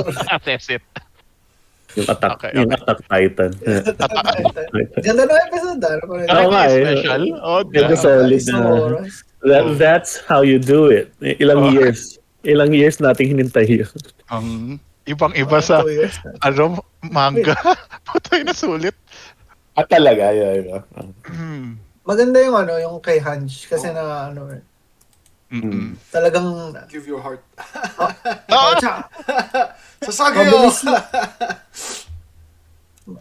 Assess it. Okay, Yung okay. Attack Titan. Ganda ng episode, Oo nga eh. Special? Oh, Medyo damn. solid Isang na. oras. That's how you do it. Ilang Oh. years. Ilang years nating hinintay yun. Ang ibang-iba Mga sa 2 years na. manga. Putay na sulit. Talaga, yeah. Maganda yung yung kay Hanj kasi na talagang Give your heart. mabilis lang.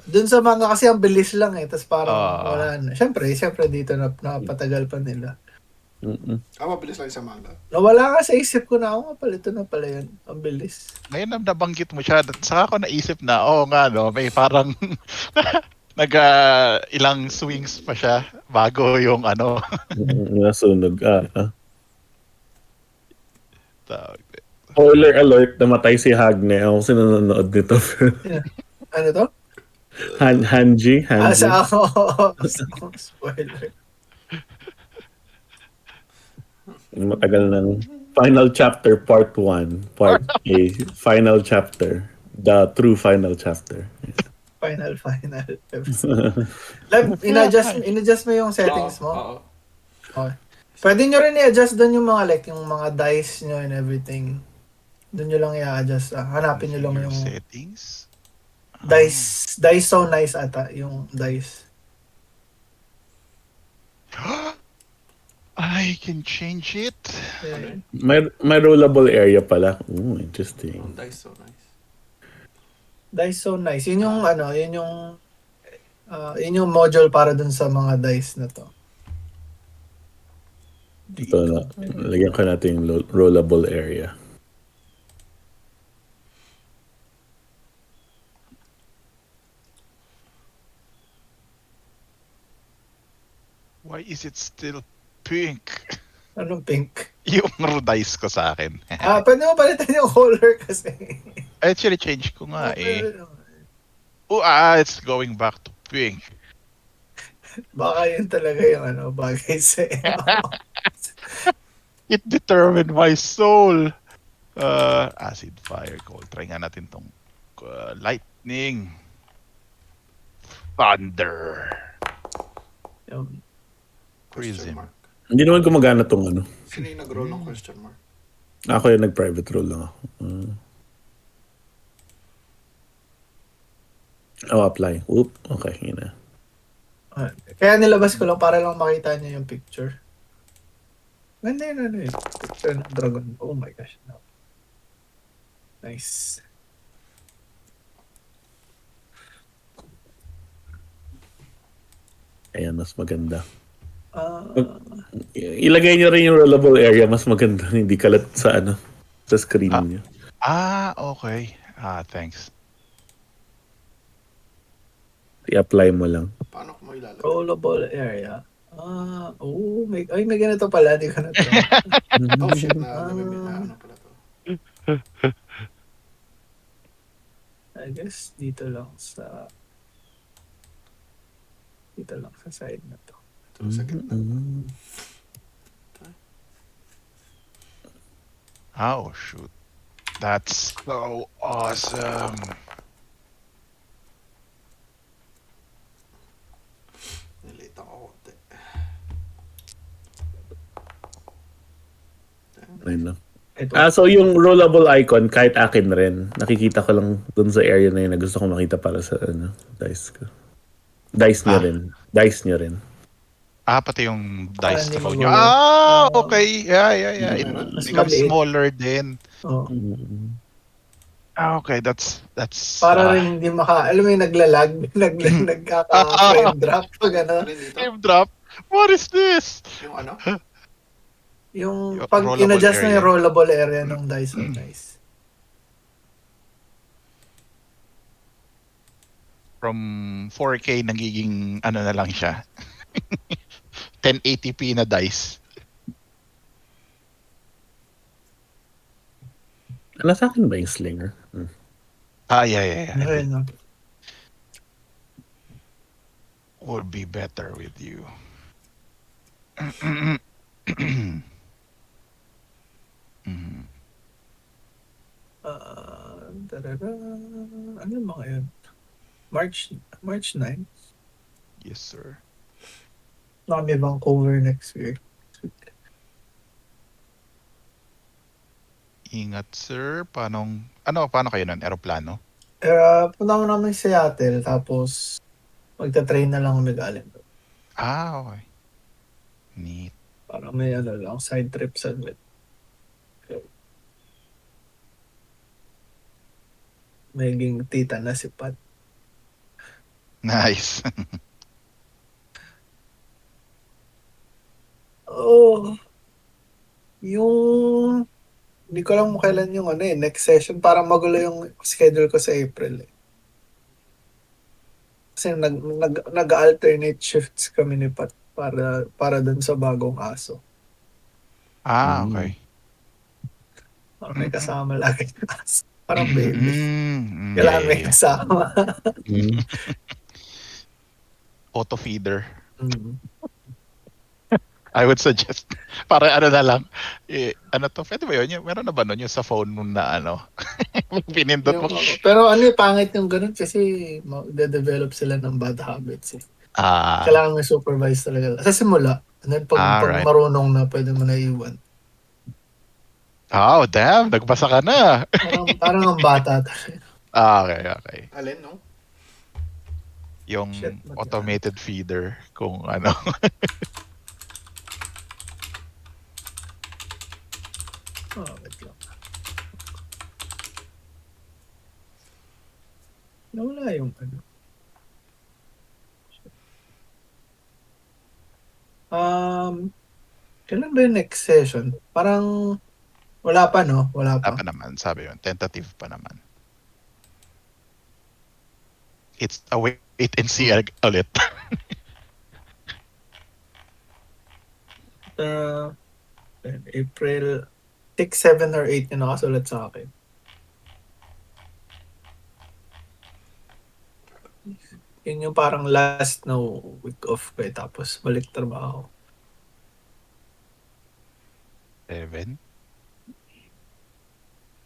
Dun sa manga kasi ang bilis lang eh. Tapos parang wala na. Siyempre dito napatagal pa nila. Mabilis lang sa manga. Nawala ka sa isip ko na, ito na pala yun. Ang bilis. Ngayon nabanggit mo siya. Saka ako naisip na, nga no, may parang ilang swings pa siya bago yung Nasunog. Spoiler alert, namatay si Hagne. Ako kasi nanonood nito. Ano to? Hanji. Sa ako. Spoiler. Matagal ng final chapter part 1. Part A. Final chapter. The true final chapter. Final episode. In-adjust mo yung settings mo? Okay. Pwede nyo rin i-adjust doon yung mga yung mga dice nyo and everything. Doon nyo lang i-adjust. Hanapin nyo lang yung settings. Dice so nice ata yung dice. I can change it. Okay. May rollable area pala. Ooh, interesting. Dice so nice. Dice so nice. Yun yung yun yung module para dun sa mga dice na to. Ito na. Lagyan ko natin yung rollable area. Why is it still pink? Anong pink? Yung dice ko sa akin. Pwede mo palitan yung color kasi. Actually, change ko nga it's going back to pink. Baka yun talaga yung bagay sa It determined my soul. Acid, fire, cold. Try nga natin tong lightning. Thunder. Question mark. Hindi naman gumagana tong Sino yung nag-roll ng question mark? Ako yung nag-private roll lang ako. Apply. Oop. Okay, yun na. Kaya nilabas ko lang para lang makita niyo yung picture. Ganda yun picture ng dragon. Oh my gosh. No. Nice. Ayan, mas maganda. Ilagay nyo rin yung rollable area, mas maganda. Hindi kalat sa sa screen nyo. Okay. Thanks. I-apply mo lang. Paano ko mo ilalagay? Rollable area. May ganito pala. Di ko na to. Oh shit, ano pala to? I guess dito lang sa side na to. Ito sa gitna. Oh, shoot. That's so awesome. Nilita ko konti. Ayun lang. So yung rollable icon, kahit akin rin, nakikita ko lang dun sa area na yun na gusto ko makita para sa dice ko. Dice nyo rin. Pati yung dice hindi throne nyo. magulo. Okay. Yeah. It Mas becomes maliit. smaller din. Oh. Okay, that's Para rin hindi alam mo yung naglalag, nagkaka-frame drop pag frame drop. What is this? Yung ano? Yung Yung pag rollable in-adjust na area. yung rollable area ng dice on dice. From 4K nagiging na lang siya. 1080p na dice. Sa akin ba yung slinger? Yeah. Ayun, no? Would be better with you. Ano mga yun? March 9. Yes, sir. Kami Vancouver next week. Ingat, sir. Paano kayo nun? Aeroplano? Punta mo namin sa Seattle, tapos magta-train na lang kami galing. Okay. Neat. Para may lang, side trip saglit. Magiging tita na si Pat. Nice. Oh, yung hindi ko lang kailan yung next session. Parang magulo yung schedule ko sa April. Kasi nag-alternate shifts kami ni Pat para dun sa bagong aso. Okay. Para may kasama lagi yung aso. Parang baby. Mm, Kailangan may yeah. kasama. Auto feeder. Mm. I would suggest. Para na lang. Pwede ba yun? Meron na ba nun yung sa phone mo na pinindot mo? Pero pangit yung ganun kasi de-develop sila ng bad habits. Ah, Kailangan may supervise talaga. Sa simula. And then pag right. marunong na, pwede mo na iwan. Oh, damn. Nagbasa ka na. Parang ang bata talaga. Okay. Alin, no? Yung Shit, automated feeder kung Wait lang. Nawala yung kailan ba yung next session? Parang wala pa, no? Wala pa. pa naman, sabi yun. Tentative pa naman. It's a wait and see ulit. April 6, 7, or 8 yung nakasulat sa akin. Yun yung parang last na week off ko tapos balik trabaho. 7?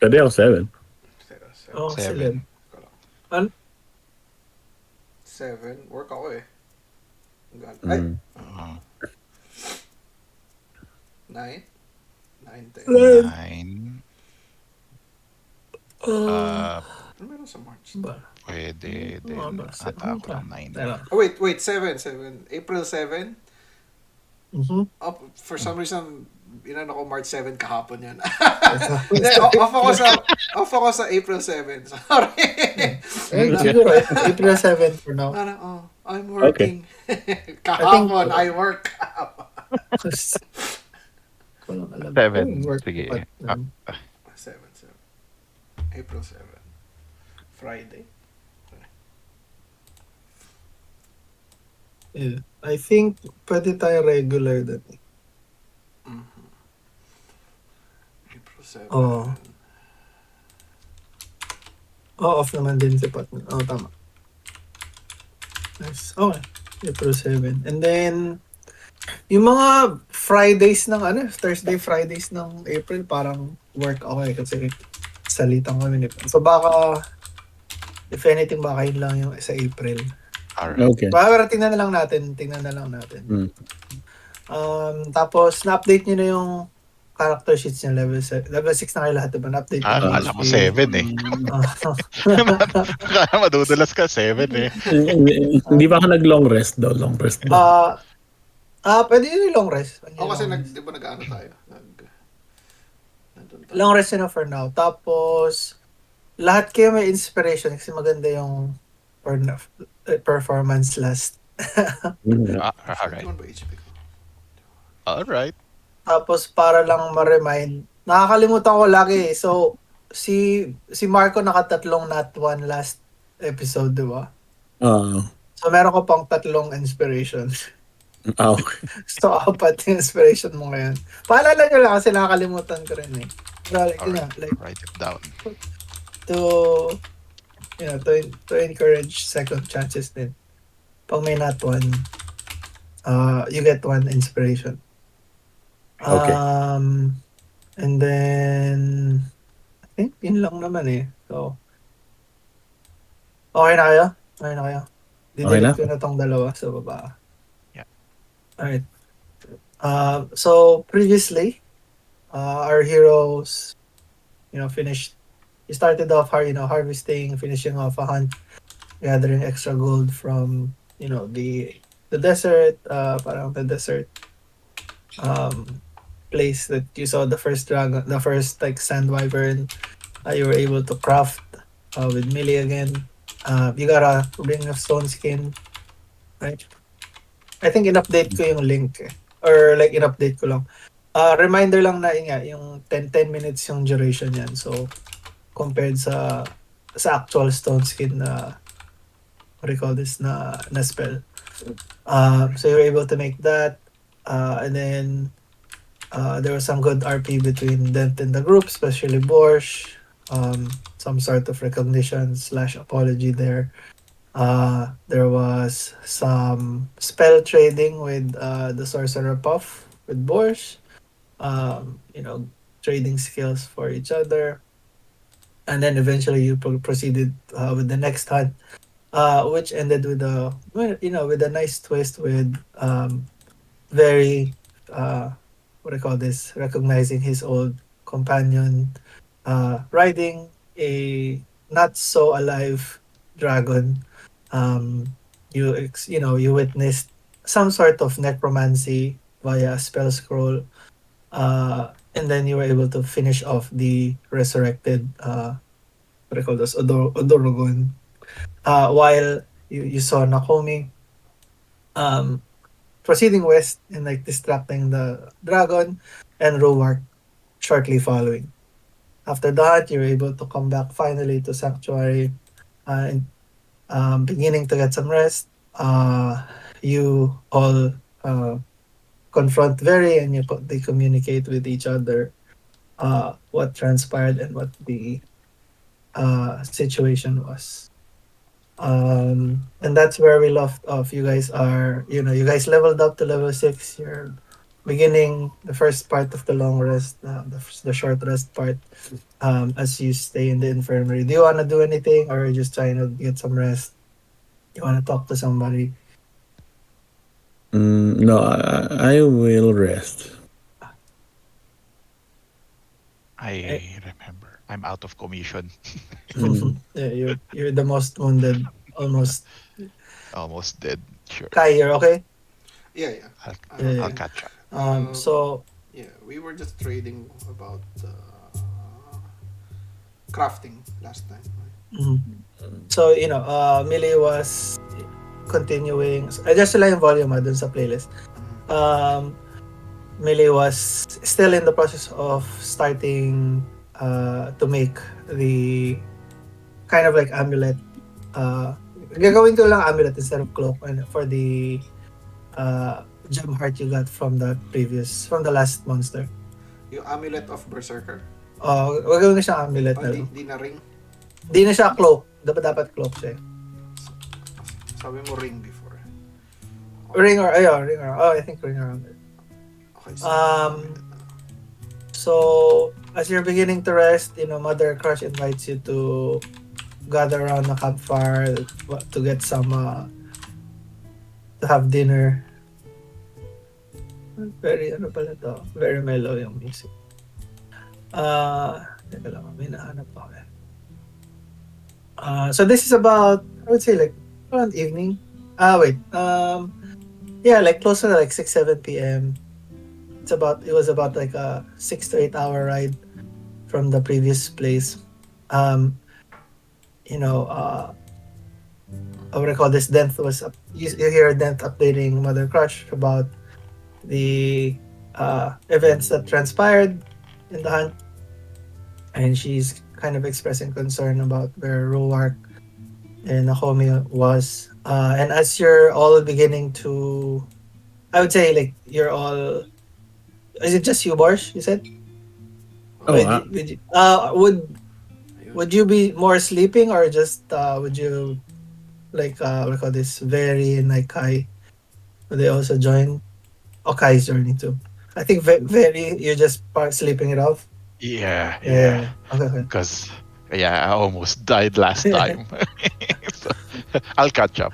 Pwede ako 7. Oh, 7. 7. Work ako eh. Mm. Uh, 9? 9, 10. 9. Ano meron sa March? Pwede din. Ata ako ng 9. Oh, wait. 7. April 7? Mm-hmm. For some reason, ko March 7 kahapon yan. Hindi, off ako sa April 7. Sorry. Siguro, April 7 for now. I'm working. Kahapon, I work. Ko lang alam. 7. Work Sige. pa. 7. April 7. Friday. Yeah. I think pwede tayo regular din. April 7. Oh, off naman din si Pat. Oh, tama. Nice. Okay. April 7. And then, yung mga Fridays ng Thursday, Fridays ng April, parang work ako kasi salitang kami ni Pat. So baka, if anything, baka yun lang yung sa April. Alright. Okay. Pero tingnan na lang natin. Tapos, na-update nyo na yung character sheets niya, level 6 na kayo lahat, diba? Na-update nyo na Alam ko 7 eh. Kaya madudulas ka 7 eh. Hindi ba ako nag-long rest daw? Pwede yun yung long rest. Kasi di ba nag-ano tayo? Nandun tayo. Long rest na for now. Tapos, lahat kayo may inspiration kasi maganda yung performance last. Alright. Ano ba HP ko? Alright. Tapos, para lang ma-remind, nakakalimutan ko lagi. So, si Marco nakatatlong nat 1 last episode, di ba? So, meron ko pang 3 inspiration. Okay. So, 4 yung inspiration mo ngayon. Paalala nyo lang kasi nakakalimutan ko rin eh. Pero, Write it down. to encourage second chances din. Pag may nat 1, you get 1 inspiration. Okay. And then, I think yun lang naman eh. So, okay na kayo? Okay na kayo? Okay na? Didelete ko na tong dalawa sa baba. Yeah. Alright. So previously, our heroes, finished. He started off harvesting, finishing off a hunt, gathering extra gold from the desert, parang the desert um place that you saw the first dragon, the first like sand wyvern. You were able to craft with Millie again. You got a ring of stone skin, right? I think in-update ko yung link eh. Or like in-update ko lang. Reminder lang na yun nga, yung 10 minutes yung duration yan. So, compared sa actual stone skin na what do you call this na spell. So you're able to make that. And then there was some good RP between Dent and the group, especially Borsh. Some sort of recognition / apology there. There was some spell trading with the sorcerer Puff with Borsh. You know, trading skills for each other, and then eventually you proceeded with the next hunt, which ended with with a nice twist with very what do I call this, recognizing his old companion, riding a not so alive dragon. You witnessed some sort of necromancy via a spell scroll, and then you were able to finish off the resurrected what do I call this, Odorogon, while you saw Nakomi um proceeding west and like distracting the dragon, and Rowark shortly following. After that, you're able to come back finally to Sanctuary, and beginning to get some rest. You all confront Verri, and they communicate with each other what transpired and what the situation was. And that's where we left off. You guys leveled up to level 6. You're beginning the first part of the long rest, the short rest part, as you stay in the infirmary. Do you want to do anything, or are you just trying to get some rest? You want to talk to somebody? No, I will rest. I remember. I'm out of commission. Yeah, you're the most wounded, almost. Almost dead. Sure. Kai, you're okay. Yeah, yeah. I'll, Yeah, I'll yeah. catch up. So Yeah, we were just trading about crafting last time. mhm. So Millie was continuing. Adjust lang yung volume dun sa playlist. Um, Millie was still in the process of starting to make the kind of like amulet. Gagawin ko lang amulet instead of cloak, and for the gem heart you got from the last monster. Yung amulet of Berserker. Gagawin ko siyang amulet Oh, na di, lang. di na ring. Di na siya cloak. Dapat cloak siya. Sabi mo ring before. Ring or I think ring around it. Okay, So as you're beginning to rest, Mother Crush invites you to gather around the campfire to get some to have dinner. Very pala to. Very mellow yung music. Teka lang, may nahanap ako. So this is about, I would say, like around evening. Wait. Yeah, like closer to like 6-7 p.m. It was about like a 6 to 8 hour ride from the previous place. I would call this Dent was you hear Dent updating Mother Crush about the events that transpired in the hunt, and she's kind of expressing concern about where Roark and Nakomi was. And as you're all beginning to, I would say, like you're all. Is it just you, Borsh? You said. Oh, Would you be more sleeping, or just would you like what do you call this, Verri and like Kai? Would they also join? Oh, Kai's joining too. I think Verri, you're just sleeping it off. Yeah. Okay. Because I almost died last time. So, I'll catch up.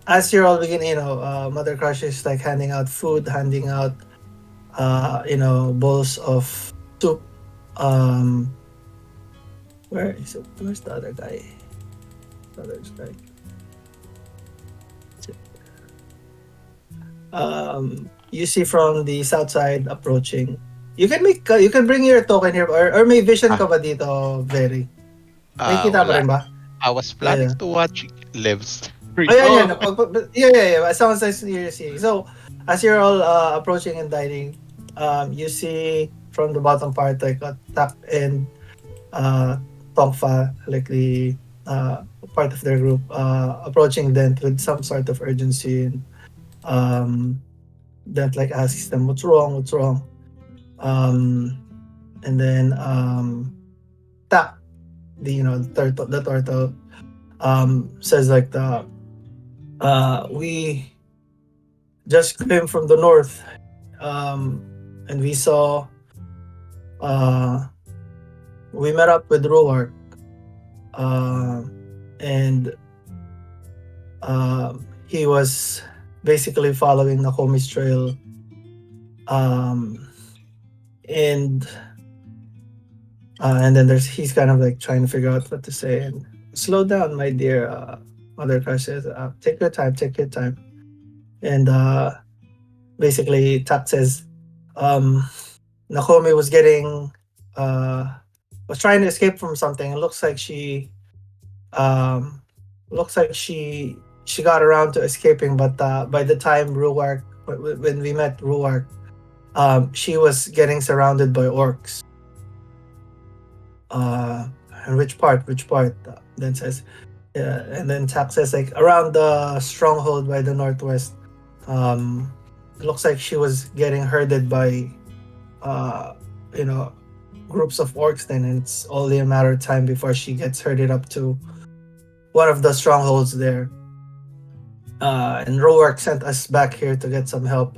As you're all beginning, Mother Crush is like handing out food, handing out, bowls of soup. Where is it? Where's the other guy? The other guy. You see from the south side approaching. You can bring your token here, or may vision ka Ah, ba dito, Very? May kita pa wala. rin ba? I was planning Yeah. to watch Liv's Oh, stream. yeah, yeah. Oh, Yeah. As long as you're seeing. So, as you're all approaching and dining, you see from the bottom part, like Tak and Tongfa, like the part of their group, approaching Dent with some sort of urgency. And Dent like asks them, "What's wrong? What's wrong?" And then Tak, the turtle, says like we just came from the north, and uh, we met up with Roark, and he was basically following Nakomi's trail, and then he's kind of like trying to figure out what to say. And slow down, my dear. Mother Crush says, take your time. And basically, Tak says, Nakomi was trying to escape from something. It um, looks like she got around to escaping, but by the time when we met Ruark, she was getting surrounded by orcs. And which part? Then says, yeah, and then Tak says like around the stronghold by the northwest. It looks like she was getting herded by, uh, you know, groups of orcs. Then and it's only a matter of time before she gets herded up to one of the strongholds there. And Roark sent us back here to get some help.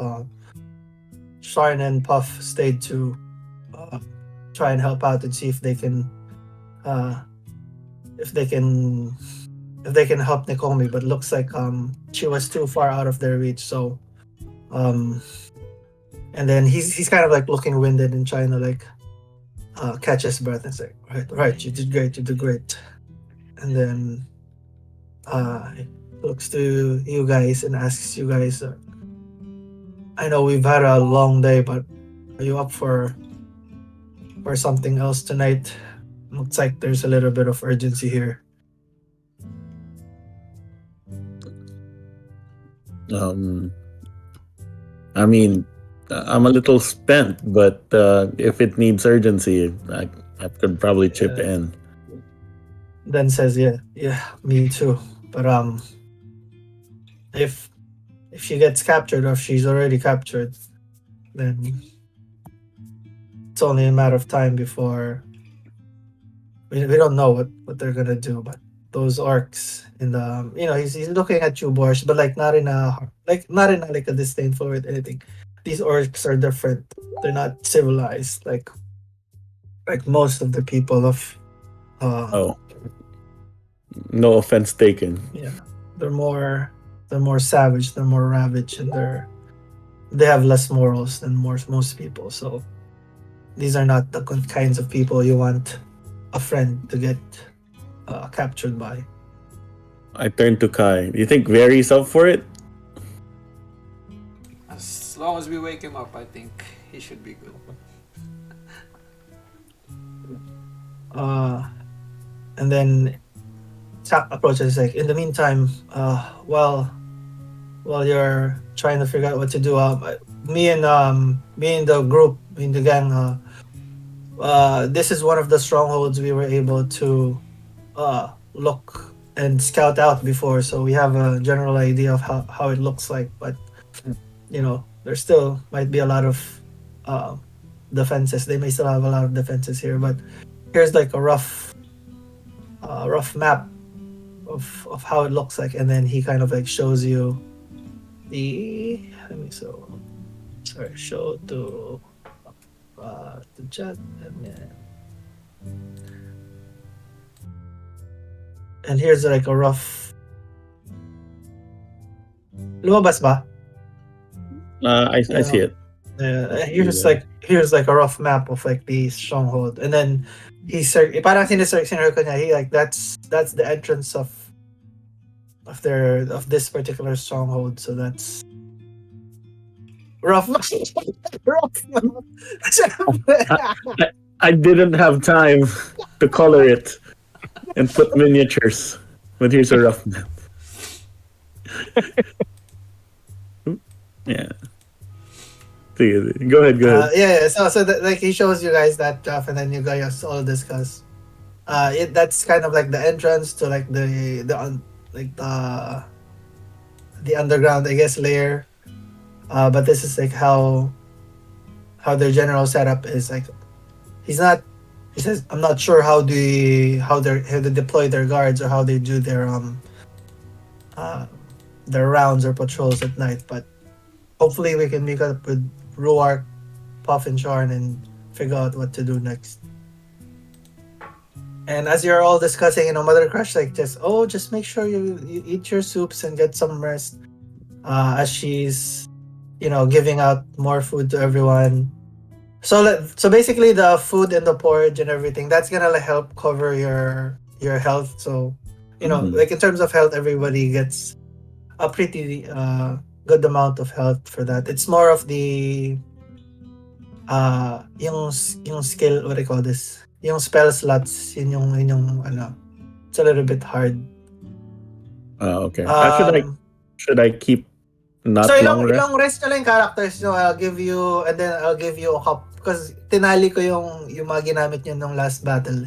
Sharn and Puff stayed to try and help out and see if they can if they can help Nakomi, but looks like she was too far out of their reach. So and then he's kind of like looking winded and trying to like catch his breath and say, right, you did great. And then he looks to you guys and asks you guys, I know we've had a long day, but are you up for something else tonight? Looks like there's a little bit of urgency here. I mean, I'm a little spent, but if it needs urgency, I could probably chip in. Then says, yeah, me too. But if she gets captured or if she's already captured, then it's only a matter of time before we don't know what they're gonna do. But those orcs in the he's looking at you, Borsh, but like not in a like a disdainful or anything. These orcs are different. They're not civilized like most of the people of no offense taken. Yeah, they're more savage, they're more ravaged, and they have less morals than most people. So these are not the kinds of people you want a friend to get captured by. I turn to Kai. Do you think Verri's up for it? As long as we wake him up, I think he should be good. And then Tak approaches like, in the meantime, while you're trying to figure out what to do, me and the group, in the gang, this is one of the strongholds we were able to look and scout out before, so we have a general idea of how it looks like. But there still might be a lot of defenses. They may still have a lot of defenses here, but here's like a rough map of how it looks like. And then he kind of like shows you Sorry, show to chat. And here's like a rough. Lumabas ba? I see it. Here's like a rough map of like the stronghold, and then parang sinesearch ko niya. He like that's the entrance of this particular stronghold. So that's rough. Rough. I didn't have time to color it and put miniatures, but here's a rough map. Yeah. Go ahead. Yeah. So like he shows you guys that stuff, and then you guys all discuss. That's kind of like the entrance to like the underground, I guess, layer. But this is like how their general setup is. Like he says, I'm not sure how they deploy their guards or how they do their rounds or patrols at night, but hopefully we can meet up with Ruark, Puff, and Sharn and figure out what to do next. And as you're all discussing, Mother Crush like just make sure you eat your soups and get some rest. As she's giving out more food to everyone. So basically the food and the porridge and everything, that's gonna help cover your health. So like in terms of health, everybody gets a pretty good amount of health for that. It's more of the yung skill, what do you call this? Yung spell slots, it's a little bit hard. Okay. Should I keep not so long rest? ilang rest na lang yung characters nyo. I'll give you a cup because tinali ko yung mga ginamit nyo nung last battle.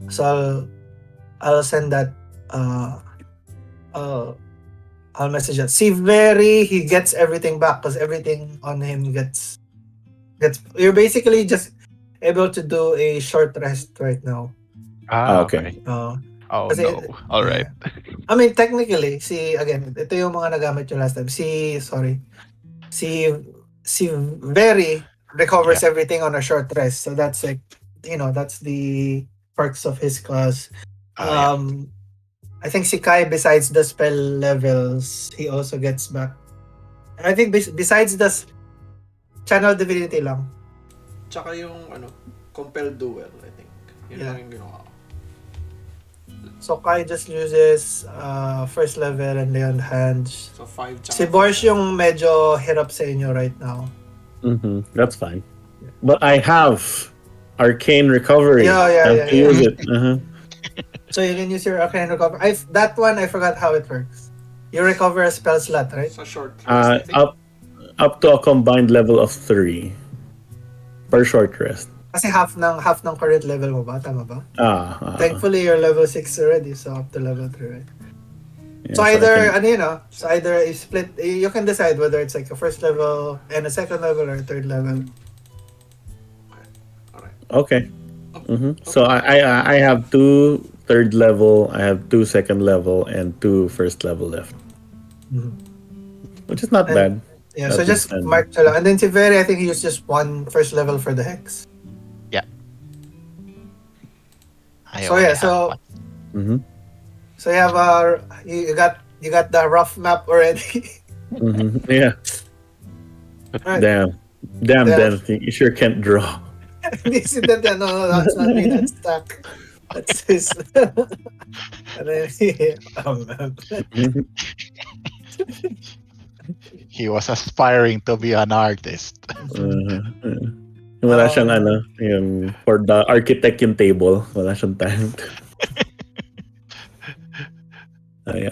So I'll send that. I'll message that. See Verri, he gets everything back because everything on him gets. You're basically just able to do a short rest right now. Okay. Oh kasi, no. All right. I mean, technically, ito yung mga nagamit yung last time. Si Verri recovers everything on a short rest. So that's like, that's the perks of his class. I think si Kai, besides the spell levels, he also gets back. I think besides the channel divinity lang. Tsaka yung compelled duel, I think. Yun lang yung ginawa ko. So Kai just uses first level and lay on hands. So 5 tsaka Si Borsh yung medyo hirap sa inyo right now. That's fine. But I have arcane recovery. Yeah. Use it. So you can use your arcane recovery. That one I forgot how it works. You recover a spell slot, right? Sa short rest, I think. Up to a combined level of 3 per short rest. Kasi half ng current level mo ba? Tama ba? Thankfully, you're level 6 already, so up to level 3, right? Yeah, so either you split, you can decide whether it's like a first level and a second level or a third level. Okay. So I have 2 third level, I have 2 second level, and 2 first level left. Which is not bad. Yeah, so just mark na lang. And then si Verri, I think he used just 1 first level for the hex. Yeah. So you have you got the rough map already. Yeah. Right. Damn, Dan, you sure can't draw. No, that's not me. That's Stack. That's his. And then He was aspiring to be an artist. Wala siyang yung for the architect yung table. Wala siyang time.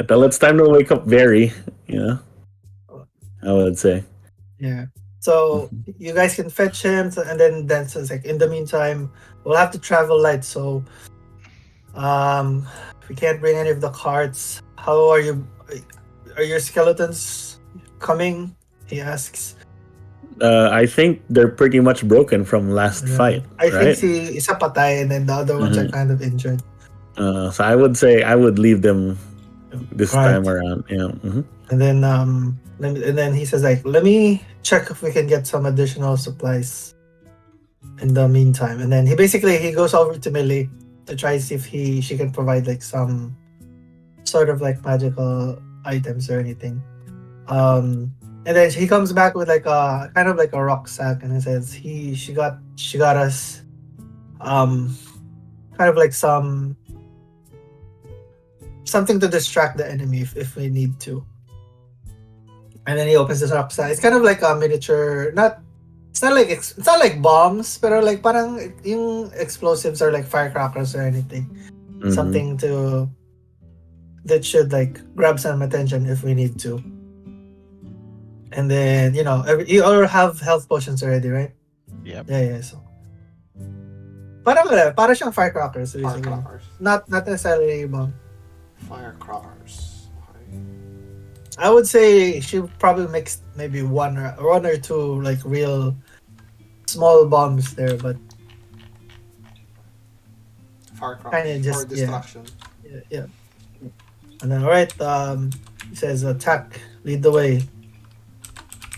Till it's time to wake up Verri, I would say. Yeah. So you guys can fetch him, and then so it's like in the meantime, we'll have to travel light. So we can't bring any of the carts. How are you? Are your skeletons coming? He asks. I think they're pretty much broken from last fight. I think si isa patay, and then the other ones are kind of injured. So I would say I would leave them this Right. time around. Yeah. And then he says like, let me check if we can get some additional supplies in the meantime. And then he goes over to Millie to try to see if she can provide like some sort of like magical items or anything. And then he comes back with like a kind of like a rucksack, and he says she got us kind of like something to distract the enemy if we need to. And then he opens this rucksack. It's kind of like a miniature, it's not like bombs, pero like parang yung explosives or like firecrackers or anything. Something that should like grab some attention if we need to. And then, you all have health potions already, right? Yep. Yeah. So parang siyang firecrackers, basically. Firecrackers. Not necessarily bomb. Firecrackers. Okay. I would say she probably mixed maybe one or two like real small bombs there, but Firecrackers just, for distraction. yeah. And then alright, he says attack, lead the way.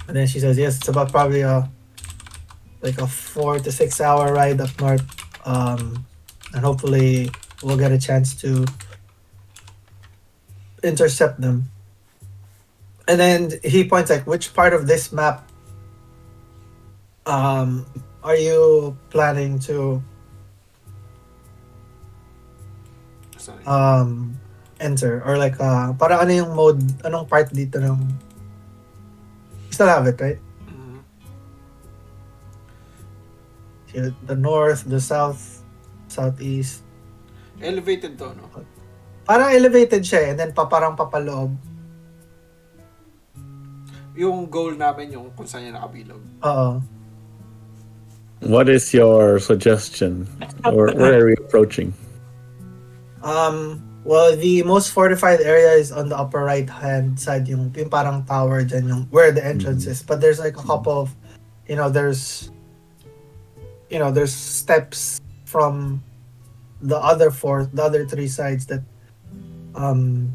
And then she says yes, it's about probably like a 4 to 6 hour ride up north. And hopefully we'll get a chance to intercept them. And then he points like, which part of this map are you planning to Sorry. enter, or like para ano yung mode, anong part dito ng you still have it, right? Mhm. The north, the south, southeast. Elevated to, no? Parang elevated siya and then parang papaloob. Yung goal namin yung kung saan niya nakabilog. Oo. What is your suggestion? Or where are we approaching? Well, the most fortified area is on the upper right hand side, yung parang tower dyan, yung where the entrance is. But there's like a couple of, there's steps from the other three sides that can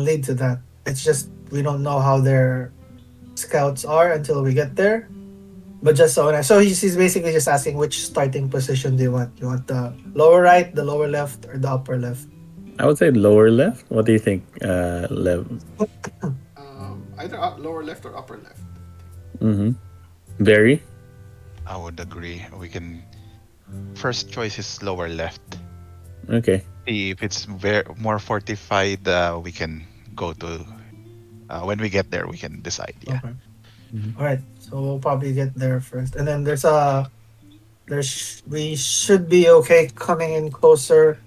lead to that. It's just we don't know how their scouts are until we get there. But just so he's basically just asking which starting position do you want? You want the lower right, the lower left, or the upper left? I would say lower left. What do you think, Lev? Either lower left or upper left. Verri? I would agree. We can. First choice is lower left. Okay. If it's more fortified, we can go to. When we get there, we can decide. Yeah. Okay. All right. So we'll probably get there first, and then we should be okay coming in closer.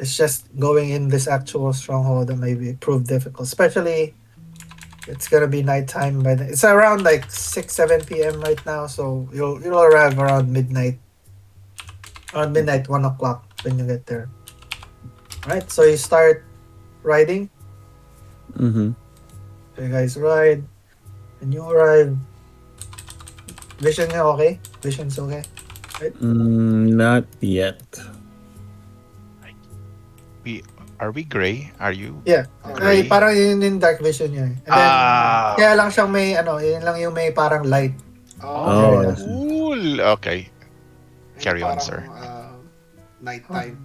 It's just going in this actual stronghold that may prove difficult, especially it's gonna be nighttime by then. It's around like 6-7 p.m. right now, so you'll arrive around midnight. Around midnight, 1 o'clock when you get there. All right. So you start riding. So you guys ride, and you arrive. Vision niya okay? Vision's okay? Right? Not yet. Are we gray? Are you? Yeah. Gray? Ay, parang yun yung dark vision niya. And then, kaya lang siyang may, yun lang yung may parang light. Oh, yeah. I see. Cool. Okay. Carry on, Parang, sir. Nighttime.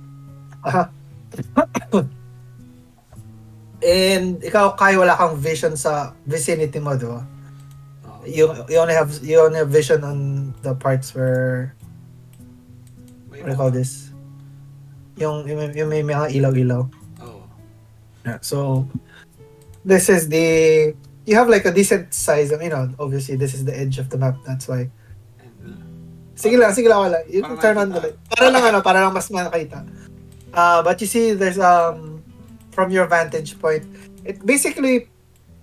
And ikaw, Kai, wala kang vision sa vicinity mo, di ba? You only have vision on the parts where, what do you call this? Yung may mga ilaw-ilaw. Oh. Yeah, so this is you have like a decent size of, obviously this is the edge of the map, that's why. Sige lang, wala. You can turn on the light. Para lang mas makita. But you see there's from your vantage point,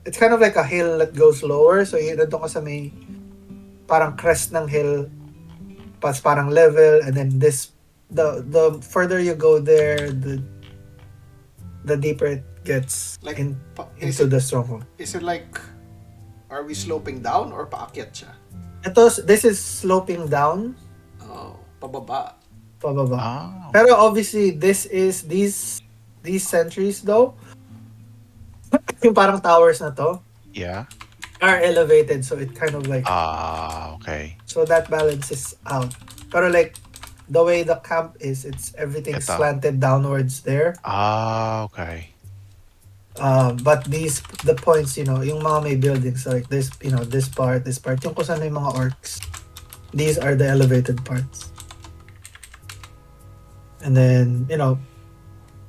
it's kind of like a hill that goes lower, so nandun ka sa may parang crest ng hill, pas parang level, and then the further you go there, the deeper it gets Like, into the stronghold. Is it like, are we sloping down or paakyat siya? This is sloping down, Oh, pababa. pababa. Ah. Pero obviously these these sentries though, yung parang towers na to, Yeah. are elevated, so it kind of like Okay. so that balances out. Pero like the way the camp is, it's everything Ito. slanted downwards there. Okay. But the points, yung mga may buildings like this, this part, yung kung saan yung mga orcs. These are the elevated parts. And then,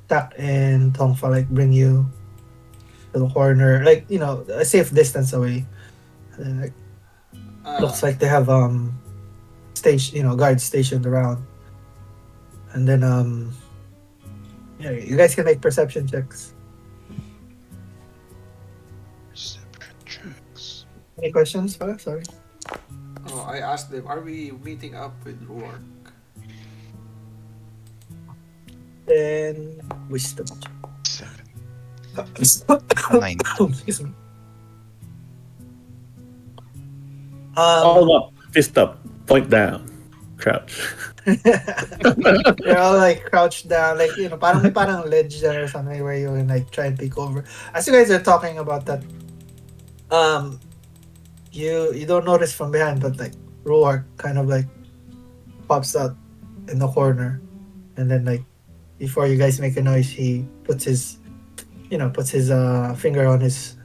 Tak and Tongfa like bring you to the corner, like, a safe distance away. And then, like, looks like they have guards stationed around. And then yeah, you guys can make perception checks. Perception checks. Any questions? Sorry. I asked them, are we meeting up with Rourke? Then wisdom. 7. Excuse 9. me. All up, fist up, point down, crouch. They're all like crouched down, like parang may parang ledge there or something where you can like try and peek over. As you guys are talking about that, you don't notice from behind, but like Roark kind of like pops out in the corner, and then like before you guys make a noise, he puts his finger on his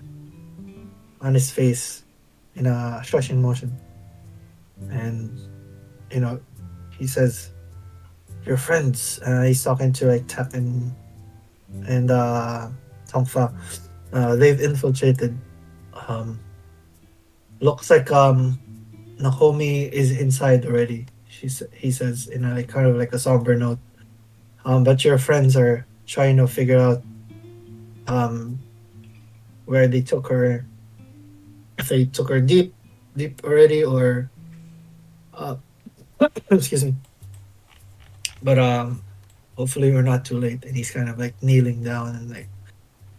face in a shushing motion, and he says, "Your friends." He's talking to like Tak and Tongfa. They've infiltrated. Looks like Nakomi is inside already. He says in a like, kind of like a somber note. But your friends are trying to figure out where they took her. If they took her deep already, or excuse me. But hopefully we're not too late. And he's kind of like kneeling down and like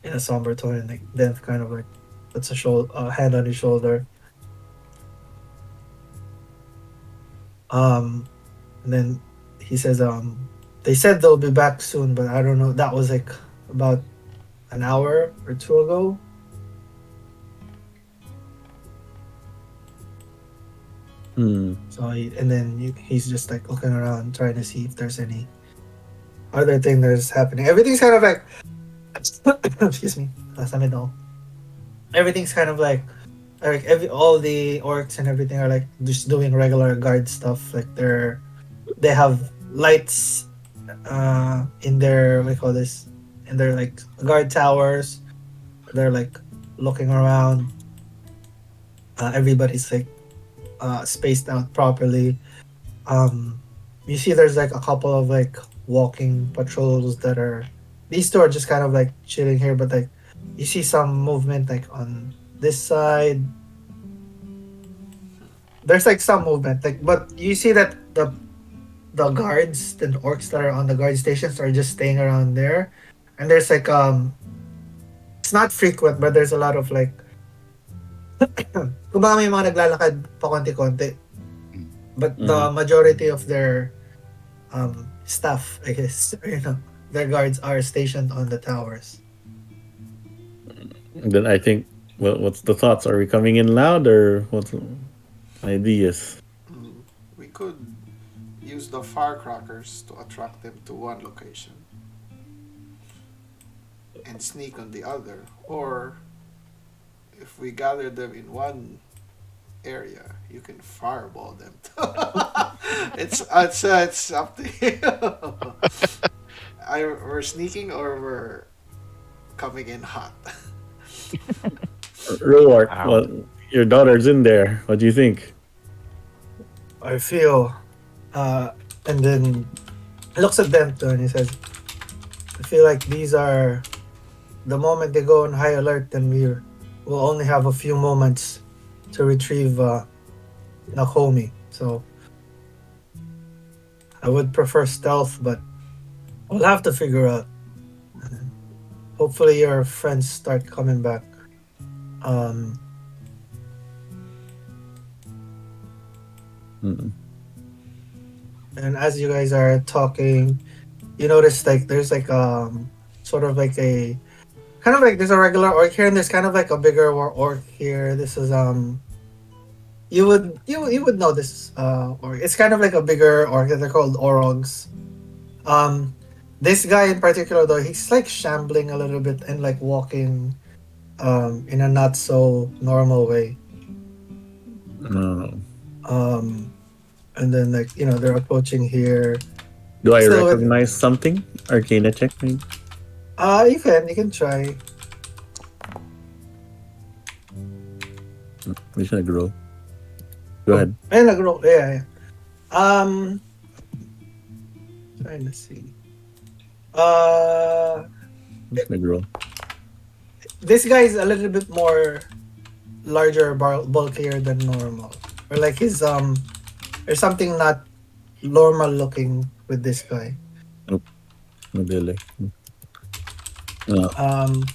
in a somber tone, and like then kind of like puts a hand on his shoulder. And then he says, they said they'll be back soon, but I don't know. That was like about an hour or two ago. So he's just like looking around, trying to see if there's any other thing that's happening. Everything's kind of like, excuse me, everything's kind of like all the orcs and everything are like just doing regular guard stuff. Like they have lights in their, what do you call this, in their like guard towers. They're like looking around. Everybody's like spaced out properly. You see there's like a couple of like walking patrols that are, these two are just kind of like chilling here, but like you see some movement like on this side. There's like some movement, like, but you see that the guards, the orcs that are on the guard stations are just staying around there. And there's like it's not frequent, but there's a lot of like kumbaga may mga naglalakad pa konti-konti. But the majority of their staff, I guess, their guards are stationed on the towers. Then I think, well, what's the thoughts? Are we coming in loud, or what's the ideas? We could use the firecrackers to attract them to one location and sneak on the other, or if we gather them in one area, you can fireball them. It's up to you. We're sneaking or we're coming in hot. Roark, well, your daughter's in there. What do you think? I feel, and then he looks at them too and he says, I feel like these are, the moment they go on high alert, then we'll only have a few moments to retrieve Nakomi. So I would prefer stealth, but we'll have to figure out. Hopefully your friends start coming back. And as you guys are talking, you notice like there's like sort of like a kind of like there's a regular orc here, and there's kind of like a bigger orc here. This is you would know this orc. It's kind of like a bigger orc. They're called orogs. Um, this guy in particular though, he's like shambling a little bit and like walking in a not so normal way. Oh. And then like they're approaching here. Do I So recognize something? Arcana check, maybe? you can try. I'm just gonna grow. Go ahead. And nag-roll, yeah. Trying to see. I'm just gonna grow. This guy is a little bit more larger, bulkier than normal, or like his there's something not normal looking with this guy. Madali. And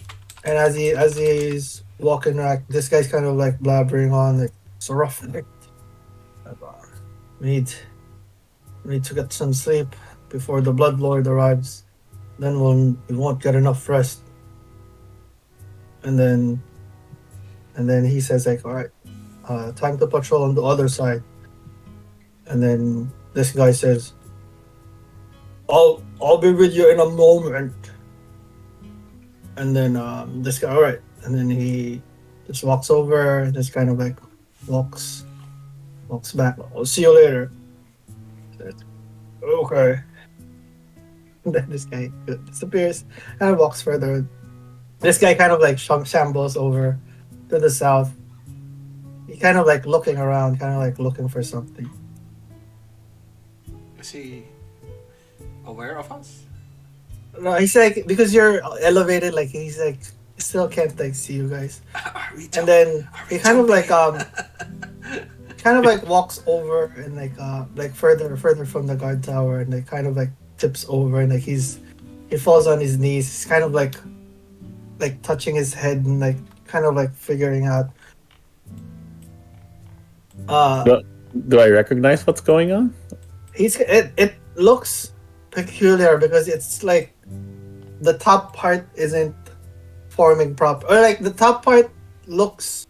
as he's walking back, this guy's kind of like blabbering on, like it's rough. Like, we need to get some sleep before the Blood Lord arrives. Then we won't get enough rest. And then he says like, all right, time to patrol on the other side. And then this guy says, I'll be with you in a moment. And then this guy, all right. And then he just walks over, just kind of like walks back. I'll see you later. Says, okay. And then this guy disappears and walks further. This guy kind of like shambles over to the south. He kind of like looking around, kind of like looking for something. Is he aware of us? No, he's like, because you're elevated, like he's like still can't like see you guys. And then he kind of like walks over and like further from the guard tower, and like kind of like tips over, and like he falls on his knees. He's kind of like touching his head and like kind of like figuring out. Do I recognize what's going on? It looks peculiar because it's like the top part isn't forming proper, or like the top part looks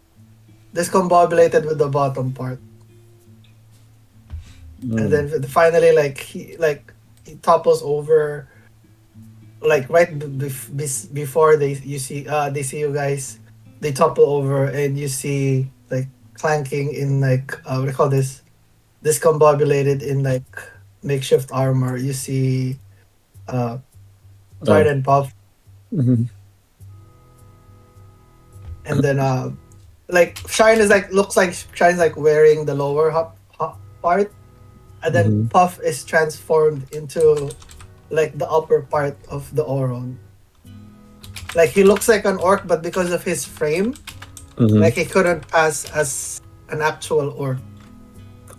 discombobulated with the bottom part. And then finally he topples over, like right before they see you guys. They topple over and you see like clanking in like what do you call this, discombobulated in like makeshift armor. You see Tide and Puff. Mm-hmm. And then like Shine is like looks like Shine's like wearing the lower part, and then Puff is transformed into like the upper part of the Orong. Like he looks like an orc, but because of his frame, like he couldn't pass as an actual orc.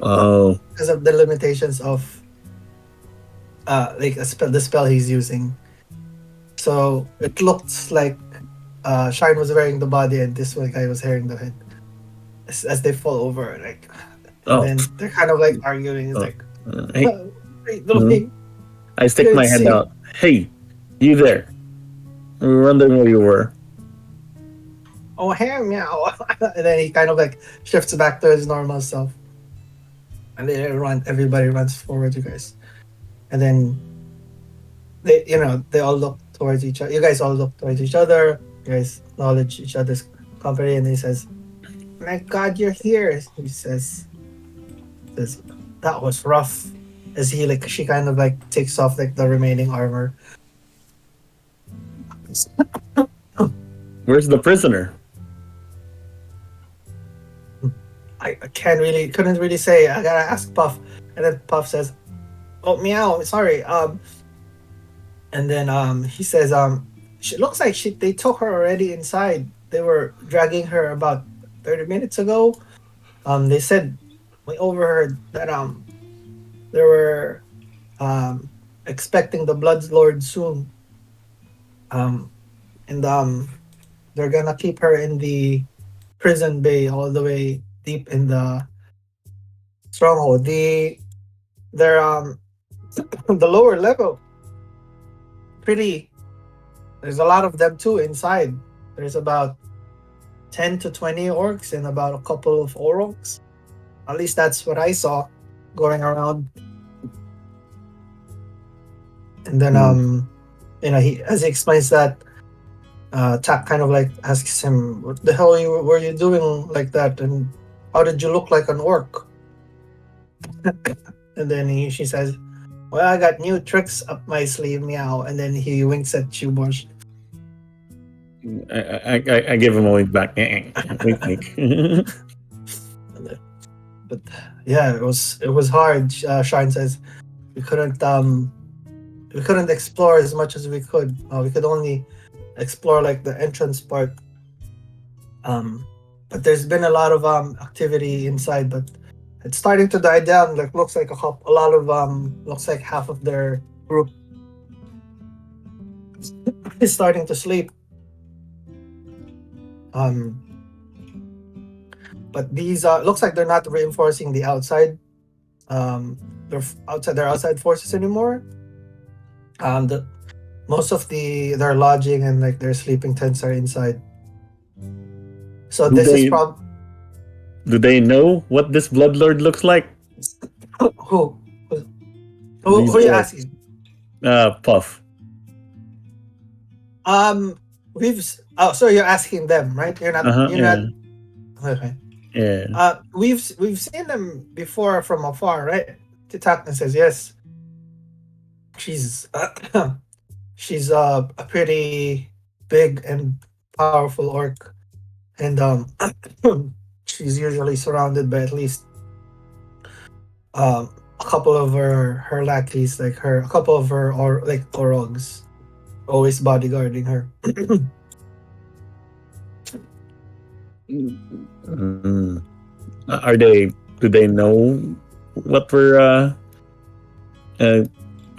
Oh. Because of the limitations of like the spell he's using. So it looks like Shine was wearing the body and this one guy was wearing the head. As they fall over, like, and then they're kind of like arguing. It's like, hey. I stick my head out. Hey, you there? I'm wondering where you were. Oh, hey, meow. And then he kind of like shifts back to his normal self. And then everybody runs forward, you guys. And then they all look towards each other. You guys all look towards each other. You guys acknowledge each other's company, and he says, "My God, you're here." He says, "That was rough." As she kind of like takes off like the remaining armor. Where's the prisoner? I couldn't really say. I gotta ask Puff. And then Puff says, "Oh, meow, sorry." And then he says, she looks like they took her already inside. They were dragging her about 30 minutes ago. They said we overheard that they were expecting the Blood Lord soon. And they're gonna keep her in the prison bay all the way deep in the stronghold. They're the lower level. Pretty There's a lot of them too inside. There's about 10 to 20 orcs and about a couple of orcs. At least that's what I saw going around. And then he, as he explains that, Tak kind of like asks him, "What the hell were you doing like that? And how did you look like an orc?" And then she says, "Well, I got new tricks up my sleeve, meow." And then he winks at you, Borsh. I give him a wink back. Wink, wink. But yeah, it was hard. Shine says we couldn't explore as much as we could. We could only explore like the entrance part. But there's been a lot of activity inside, but it's starting to die down. Like looks like looks like half of their group is starting to sleep. But these looks like they're not reinforcing the outside. Their outside forces anymore. Most of their lodging and like their sleeping tents are inside. So Do this they- is probably Do they know what this Bloodlord looks like? who These are you orcs. asking? Puff. So you're asking them, right? You're not. Yeah. Okay. Yeah. We've seen them before from afar, right? Titakna says yes. She's she's a pretty big and powerful orc, and she's usually surrounded by at least a couple of her lackeys, like a couple of her orogs, always bodyguarding her. Do they know what we're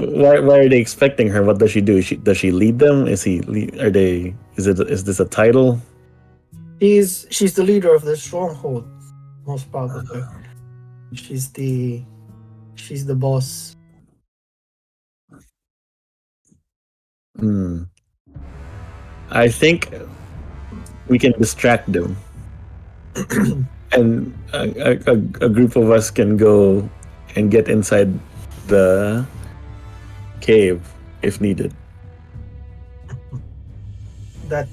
why are they expecting her? What does she do? Does she lead them? Is this a title? She's the leader of the stronghold, most probably. She's the boss. I think we can distract them. And a group of us can go and get inside the cave if needed. That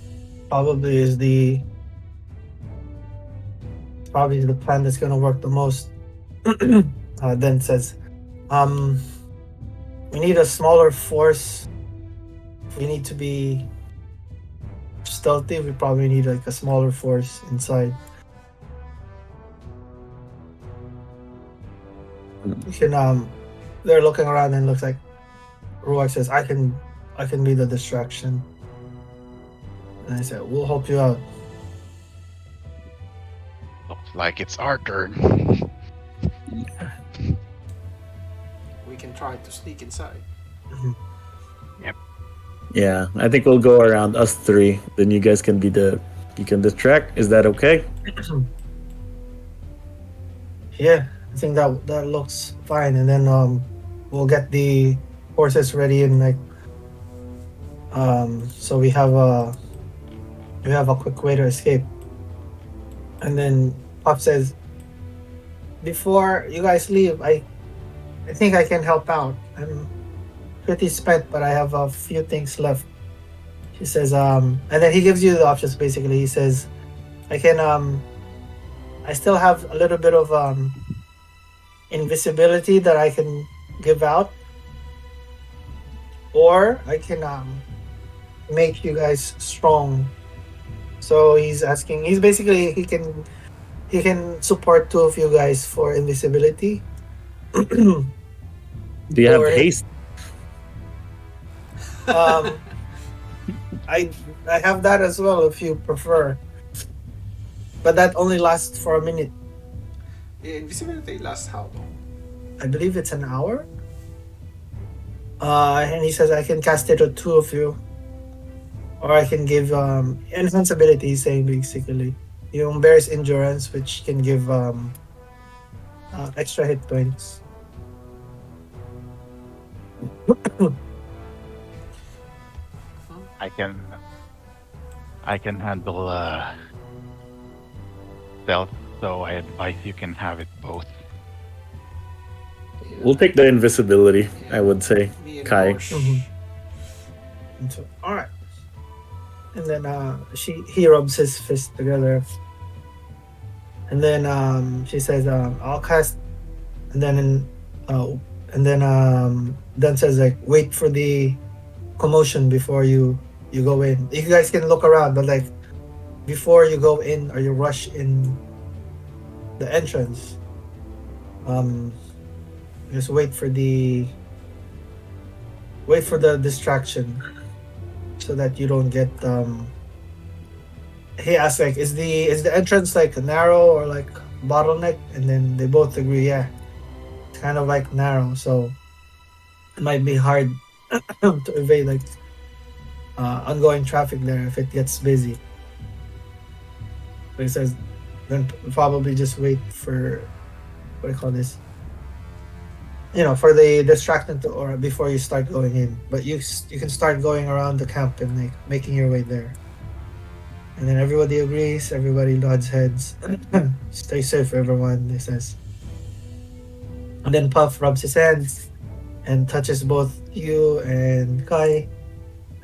probably is the plan that's gonna work the most. Then says, we need a smaller force. We need to be stealthy. We probably need like a smaller force inside. You can they're looking around and looks like Ruak says, I can be the distraction. And I said, we'll help you out. Looks like it's our turn. We can try to sneak inside. Yeah, I think we'll go around us three. Then you guys can you can distract. Is that okay? Yeah, I think that looks fine. And then we'll get the horses ready and like so we have a quick way to escape. And then Pop says, before you guys leave, I think I can help out. I'm pretty spent, but I have a few things left. He says, and then he gives you the options basically. He says, I still have a little bit of invisibility that I can give out, or I can make you guys strong. So he's basically he can support two of you guys for invisibility. Do you have Or- haste? I have that as well if you prefer, but that only lasts for a minute. Invisibility lasts how long? I believe it's an hour. And he says I can cast it on two of you, or I can give invincibility. He's saying basically, yung bear's endurance, which can give extra hit points. I can handle stealth, so I advise you can have it both. We'll take the invisibility, I would say. Me and Kai. Borsh. And so, all right. And then he rubs his fist together. And then she says, "I'll cast." And then Dan says, like, wait for the commotion before you go in. You guys can look around, but like before you go in or you rush in the entrance, just wait for the distraction so that you don't get he asks, like, is the entrance like narrow or like bottleneck? And then they both agree, yeah, it's kind of like narrow, so it might be hard to evade like ongoing traffic there if it gets busy. So he says, then probably just wait for what do you call this? For the distraction or before you start going in. But you can start going around the camp and like making your way there. And then everybody agrees. Everybody nods heads. Stay safe, everyone. He says. And then Puff rubs his hands and touches both you and Kai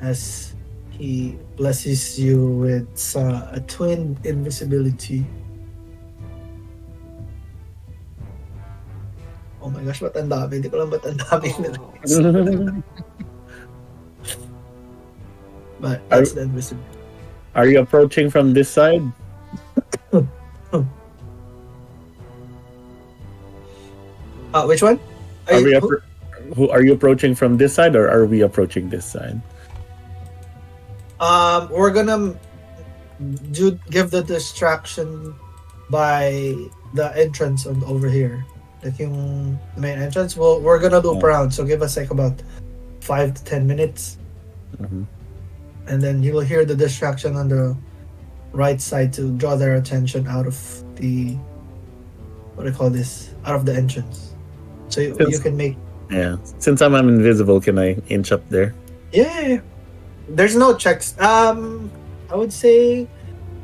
as he blesses you with a twin invisibility. Oh my gosh, ba't ang dami? Hindi ko lang ba't ang dami Oh. But that's the invisibility. Are you approaching from this side? Which one? Are you approaching from this side or are we approaching this side? We're gonna give the distraction by the entrance over here. Like yung main entrance. We're gonna loop around, so give us like about 5 to 10 minutes. Mm-hmm. And then you will hear the distraction on the right side to draw their attention out of the out of the entrance. So you can make Since I'm invisible, can I inch up there? Yeah. There's no checks. I would say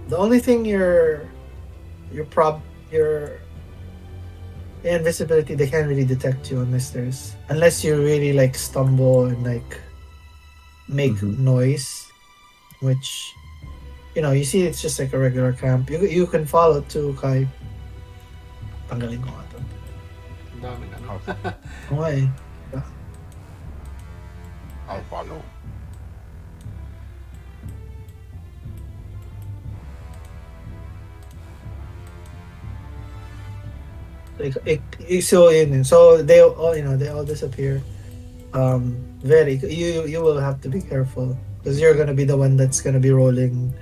the only thing your invisibility, they can't really detect you unless you really like stumble and like make noise, which you see it's just like a regular camp. You can follow too, Kai. Tanggalin ko nga to. Ang dami na, no? Okay. I'll follow. So they all disappear. Verri, you will have to be careful because you're gonna be the one that's gonna be rolling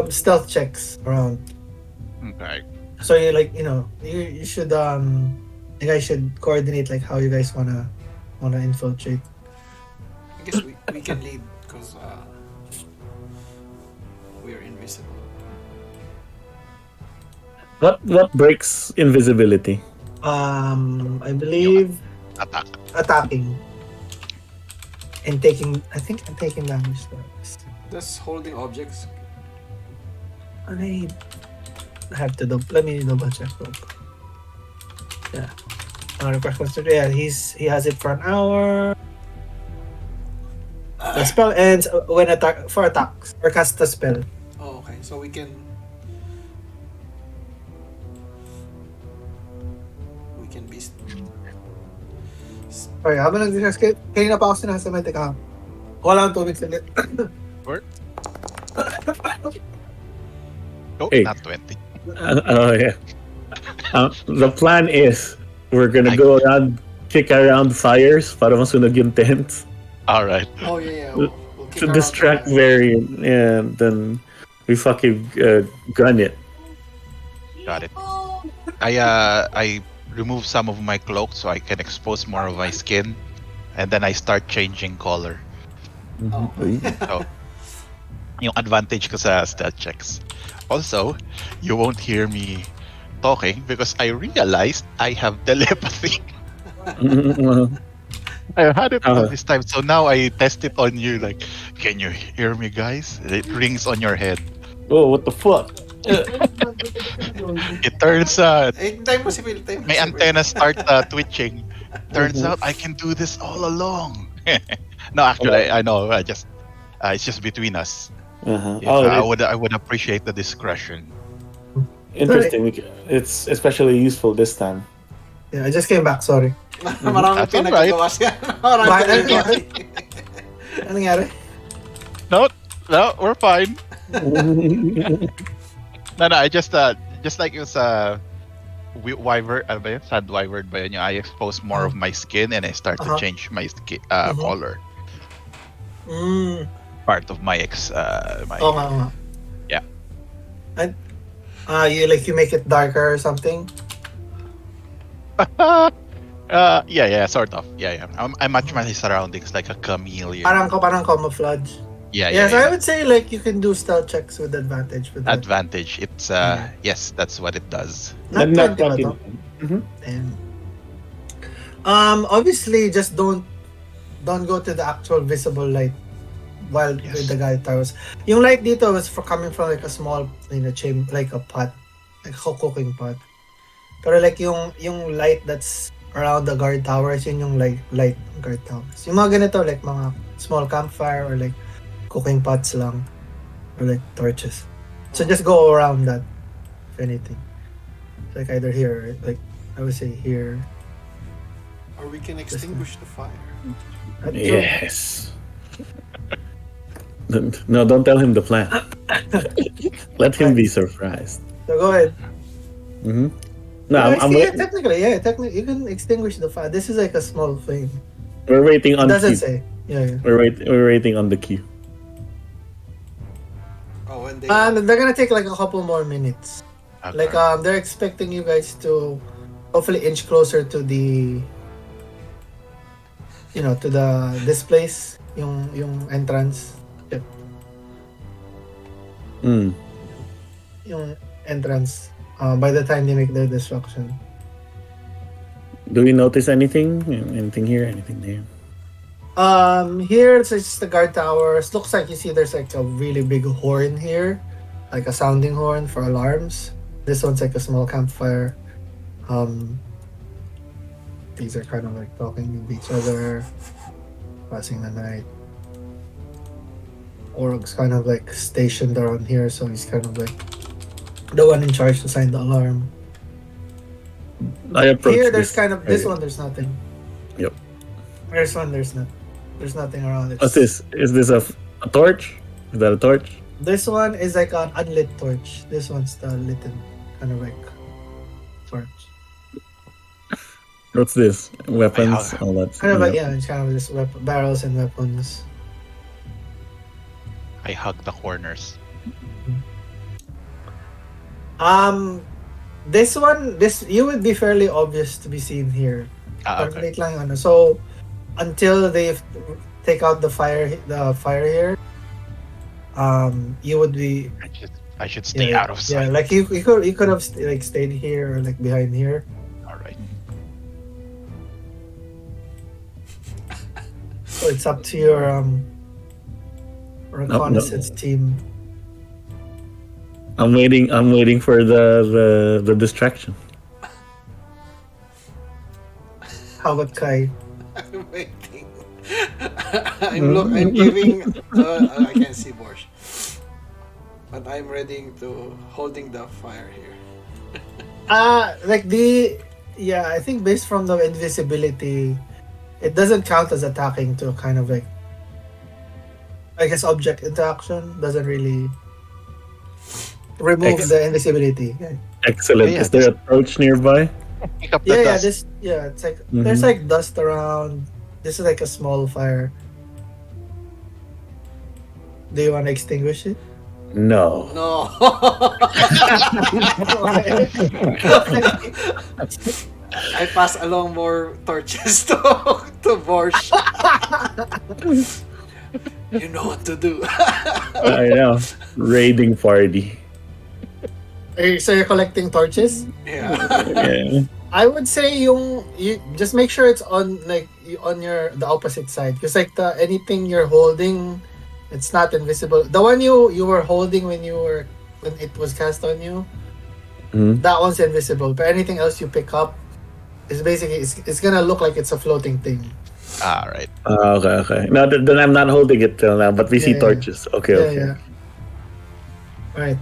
stealth checks around. Okay. So you should you guys should coordinate like how you guys wanna infiltrate. I guess we can lead because we are invisible. What breaks invisibility? I believe attacking and taking. I think I'm taking damage. That's holding objects. I have to let me double check. Yeah. Request consider. Yeah, he has it for an hour. The spell ends when attacks or cast a spell. Oh, okay. So we can be. Okay, habang nag-discuss kanina pa ako sinasabi, teka. Wala akong tubig saglit. Word? Oh, Hey. not 20. Oh yeah. The plan is we're gonna go around, kick around fires para masunog yung tents Alright. Oh yeah. We'll kick to around distract the- Verri, and then we fucking gun it. Got it. I remove some of my cloak so I can expose more of my skin, and then I start changing color. Oh. So, yung advantage ko sa stealth checks. Also, you won't hear me talking because I realized I have telepathy. I had it all Uh-huh. this time, so now I test it on you. Like, can you hear me, guys? It rings on your head. Oh, what the fuck? It turns out Time mo si Phil, time mo my si Phil. antenna start twitching. Turns out I can do this all along. No, actually, I know. I just it's just between us. Uh-huh. If Oh, I would appreciate the discretion. interesting. It's especially useful this time. Yeah, I just came back, sorry. Maraming That's all right. pinagagawa siya. Maraming Bakit? Ano pinagagawa. nangyari? Ano nangyari? No, we're fine. No, I just like it was wyvern, ano ba yun? Sand wyvern ba yun? Yung I expose more of my skin and I start to Uh-huh. change my skin Mhm. color. Mm. Part of my my Oo nga. Yeah. And, you make it darker or something? yeah, sort of. Yeah. I match my surroundings like a chameleon. Parang camouflage. Yeah. So I would say like you can do stealth checks with advantage with that. Advantage. It's yes, that's what it does. Not Not 20 ba 20. to? Mhm. And, obviously just don't go to the actual visible light while Yes. with the guide towers. Yung light dito was coming from like a small chamber, like a pot, like a cooking pot. Pero like yung light that's around the guard towers, yun yung light guard towers. Yung mga ganito like mga small campfire or like cooking pots lang or like torches. So just go around that if anything. Like either here, like I would say here. Or we can extinguish the fire. Yes. No, don't tell him the plan. Let him be surprised. So go ahead. Mm-hmm. No, Yeah, I'm waiting. technically, you can extinguish the fire. This is like a small thing. We're waiting It on doesn't cue. say. Yeah. We're waiting on the queue. Oh, when they... They're gonna take like a couple more minutes. Okay. Like they're expecting you guys to hopefully inch closer to the, to this place, yung entrance, Mm. yung entrance. By the time they make their destruction. Do we notice anything? Anything here? Anything there? Here it's just the guard towers. Looks like you see there's like a really big horn here, like a sounding horn for alarms. This one's like a small campfire. These are kind of like talking with each other, passing the night. Orc's kind of like stationed around here, so he's kind of like the one in charge to sign the alarm. I approach Here, there's this kind of this area. one. There's nothing. Yep. There's one. There's nothing around it. What's this? Is this a torch? Is that a torch? This one is like an unlit torch. This one's the lit kind of like torch. What's this? Weapons? have- All that. Kind of like it's kind of just barrels and weapons. I hug the corners. This you would be fairly obvious to be seen here. Okay. Wait lang ano. So until they take out the fire here, you would be I should stay out of sight. Yeah, like you could have stayed here or like behind here. All right. So it's up to your reconnaissance team. I'm waiting for the distraction. How about Kai? I'm waiting. I'm giving... I can't see Borsh. But I'm ready to holding the fire here. I think based from the invisibility, it doesn't count as attacking to kind of like, I guess object interaction doesn't really remove the invisibility. Yeah. Excellent. Yeah, Is there a torch nearby? Pick up the dust. It's like there's like dust around. This is like a small fire. Do you want to extinguish it? No. No. I pass along more torches to Borsh. You know what to do. I know. Raiding party. So you're collecting torches? Yeah. Yeah. I would say yung you just make sure it's on on the opposite side, because like the anything you're holding, it's not invisible. The one you were holding when it was cast on you, Mhm. that one's invisible. But anything else you pick up is basically it's gonna look like it's a floating thing. All right. Okay. No, then I'm not holding it till now, but we see Yeah. torches. Okay, Yeah, okay. yeah. Right.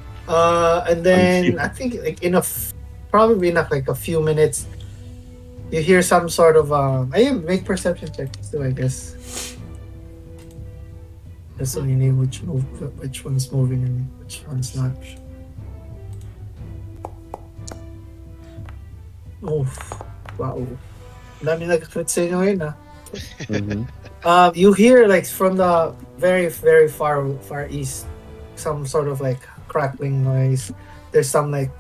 And then I think like probably in like a few minutes, you hear some sort of I make perception checks too, I guess. Just so you know which one's moving and which one's not. Oh, wow. Dami nag-crit sa inyo ngayon, ah. Mhm. You hear like from the very very far east some sort of like crackling noise. There's some like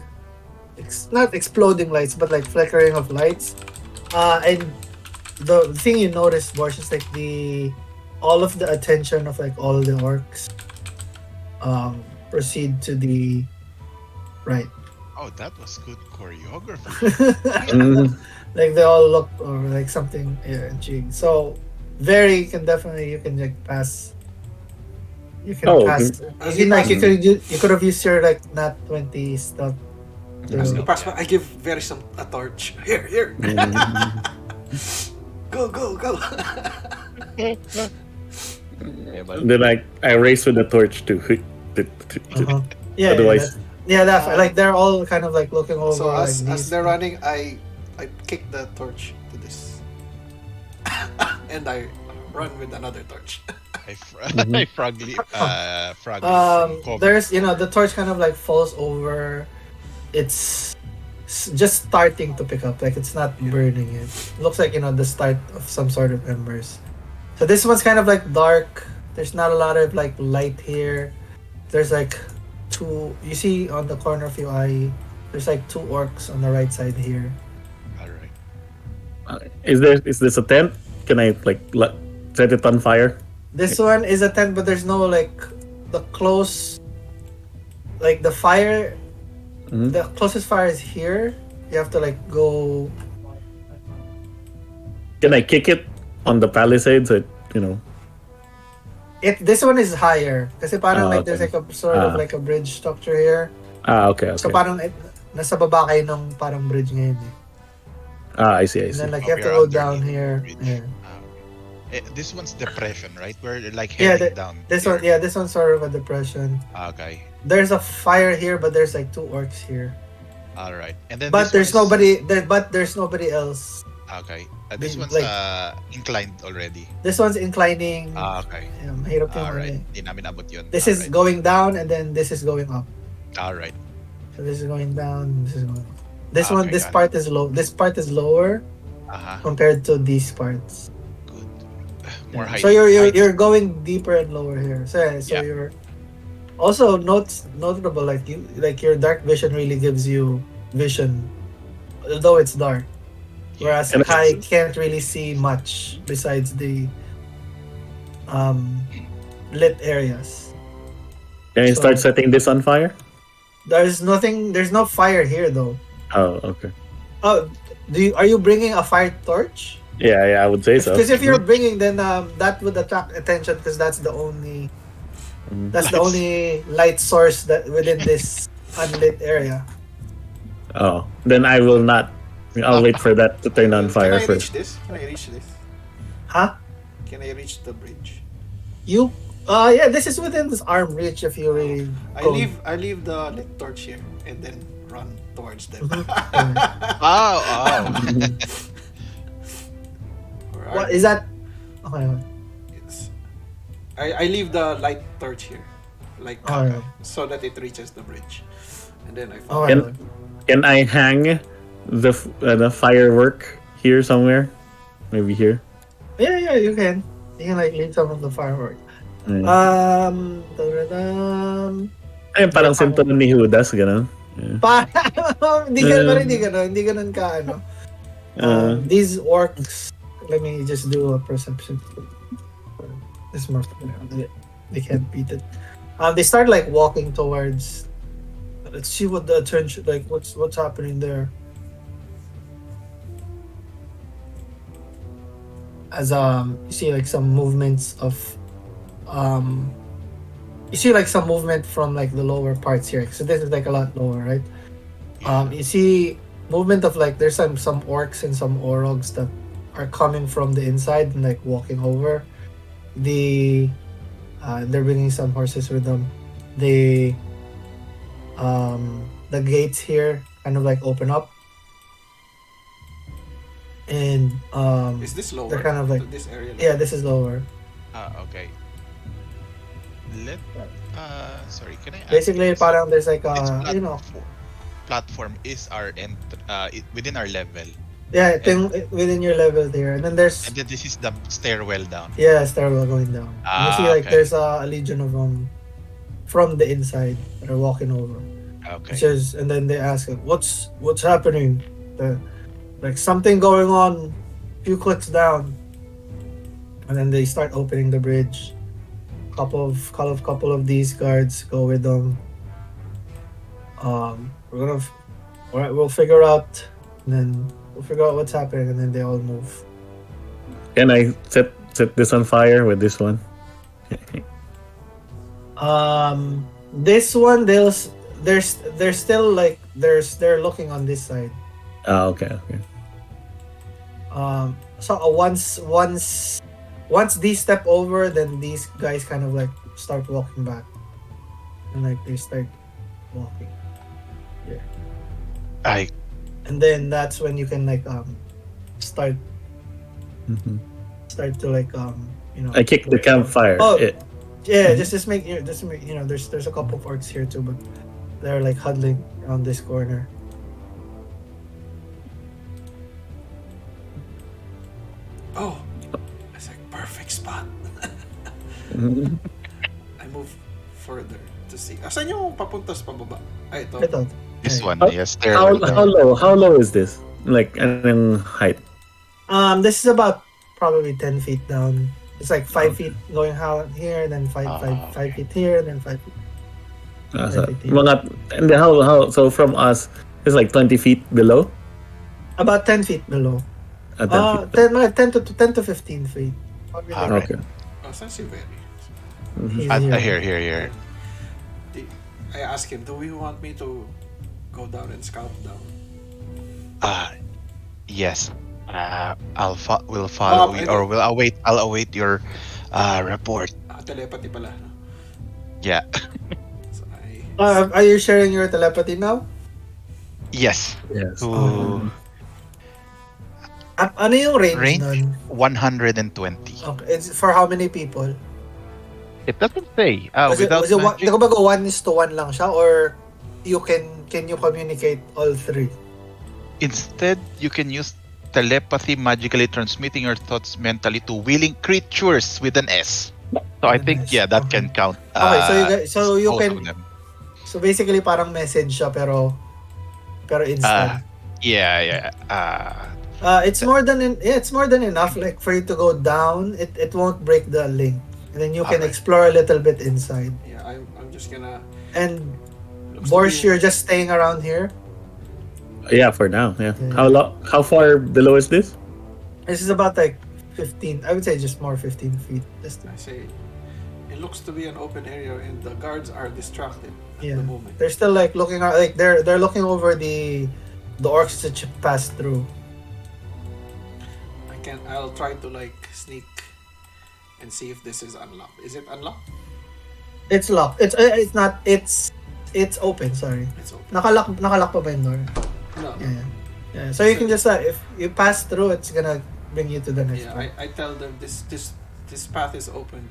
not exploding lights but like flickering of lights. And the thing you notice, Borsh, is like all of the attention of like all the orcs proceed to the right. Oh, that was good choreography. Mhm. Like they all look or like something intriguing. So very you can like pass. You can Oh, pass. As You you can, like pass- you could have used your like nat 20 stuff. As you To, pass by, I give Verri a torch. Here. Mhm. Go. Yeah, but Then I race with the torch too. uh-huh. Yeah, Otherwise, like they're all kind of like looking over. So like as these. they're running, I kick the torch to this, and I run with another torch. I frogly from cover. There's the torch kind of like falls over. It's just starting to pick up, like it's not burning it. Looks like the start of some sort of embers. So this one's kind of like dark. There's not a lot of like light here. There's like two. You see on the corner of your eye. There's like two orcs on the right side here. All right. is this a tent? Can I set it on fire? This one is a tent, but there's no like the close. Like the fire, Mhm. the closest fire is here. You have to like go. Can I kick it on the palisade so This one is higher kasi parang like okay. there's like a sort of like a bridge structure here. Okay. So parang nasa baba kayo ng parang bridge ngayon eh. I see. And then like Oh, you have to we're go down underneath here. the bridge. Yeah. This one's depression, right? We're like Yeah, heading down. This here. one, yeah, this one's sort of a depression. Okay. There's a fire here, but there's like two orcs here. All right. And then But this there's one's- nobody there. But there's nobody else. Okay. This Big- one's like- inclined already. This one's inclining. Okay. Mahirap yung All right. ano eh. Di namin abot yun. This is Alright. going down, and then this is going up. All right. So this is going down. This is going up. This Okay, one, this got part is low. This part is lower compared to these parts. Good. More height. So you're height. you're going deeper and lower here. So Yeah. you're also notable like your dark vision really gives you vision, although it's dark. Whereas And I can't really see much besides the lit areas. Can I start So- setting this on fire? There's nothing. There's no fire here though. Oh, okay. Oh, are you bringing a fire torch? Yeah, I would say so. Because if you're bringing, then that would attract attention because that's the only light source that within this unlit area. Oh, then I will not. I'll wait for that to turn on fire Can I reach first. this? Can I reach this? Huh? Can I reach the bridge? You? Yeah, this is within this arm reach if you really. go. I leave the lit torch here and then run towards them. Oh. Or What is that? Okay. It's, I leave the light torch here, like Alright. so that it reaches the bridge, and then I All follow. right. Can I hang the firework here somewhere? Maybe here. Yeah, you can. You can like leave some of the firework. Yeah. Ay, parang sinturon ni Judas, gano'n. Hindi ganun ka ano. These orcs, let me just do a perception. This more, they can't beat it. They start like walking towards. Let's see what the attention, like what's happening there. as you see like some movements of um you see like some movement from like the lower parts here. So this is like a lot lower, right? You see movement of like there's some orcs and some orogs that are coming from the inside and like walking over. They're bringing some horses with them. The gates here kind of like open up, and Is this lower? they're kind of like This area? yeah, this is lower. Okay. Let sorry, can I ask Basically, you, parang there's like this platform is our within our level, yeah, thing within your level there, and then there's and then this is the stairwell down. yeah, stairwell going down. And you see like Okay. there's a legion of them from the inside that are walking over. Okay. And then they ask like, what's happening? Like something going on. Few clicks down, and then they start opening the bridge. Couple of these guards go with them. We'll figure out, and then we'll figure out what's happening, and then they all move. Can I set this on fire with this one? This one they're still like they're looking on this side. Okay. So once these step over, then these guys kind of like start walking back, and like they start walking, and then that's when you can like start Mhm. to like I kicked the campfire. Oh. It- Yeah, just make there's a couple of orcs here too, but they're like huddling on this corner. Oh, it's like perfect spot. Mhm. I move further to see. Asan yung papunta sa pababa? Ay, ito. Ito. This Ayun. one, yes, stairwell down. How low is this? Like anong height? This is about probably 10 feet down. It's like 5 feet going out here, and then 5 feet here, and then 5 feet. So, and how so from us it's like 20 feet below? About 10 feet below. 10 feet. 10 to 15 feet. Probably like Alright. Okay. Asan si Verri? he's Here. I asked him, do we want me to go down and scout down? Yes. We'll follow you, or I'll await your report. Telepathy pala. No? Yeah. So I... Are you sharing your telepathy now? Yes. Yes. To Ano yung range Range? nun? 120. Okay, it's for how many people? It doesn't say. Was it Without magic. di ko ba go 1:1 lang siya, or can you communicate all three? Instead, you can use telepathy, magically transmitting your thoughts mentally to willing creatures with an S. So I With an think S, that okay. can count. Okay, so you both can of them. so basically parang message siya pero instant. Yeah. It's more than enough like for you to go down. It won't break the link, and then you can Okay. explore a little bit inside. Yeah, I'm just gonna... And looks to Borsh, be- you're just staying around here. Yeah, for now. Yeah. Yeah. How far below is this? This is about like 15. I would say just more 15 feet. Just I say, it looks to be an open area and the guards are distracted at Yeah. the moment. they're still like looking at like they're looking over the orcs that you passed through. I'll try to like sneak and see if this is unlocked. Is it unlocked? It's locked. It's not. It's open. Sorry. It's open. Nakalock pa ba yung door? No. Yeah. So you can just if you pass through, it's gonna bring you to the next Yeah, part. I tell them this path is open.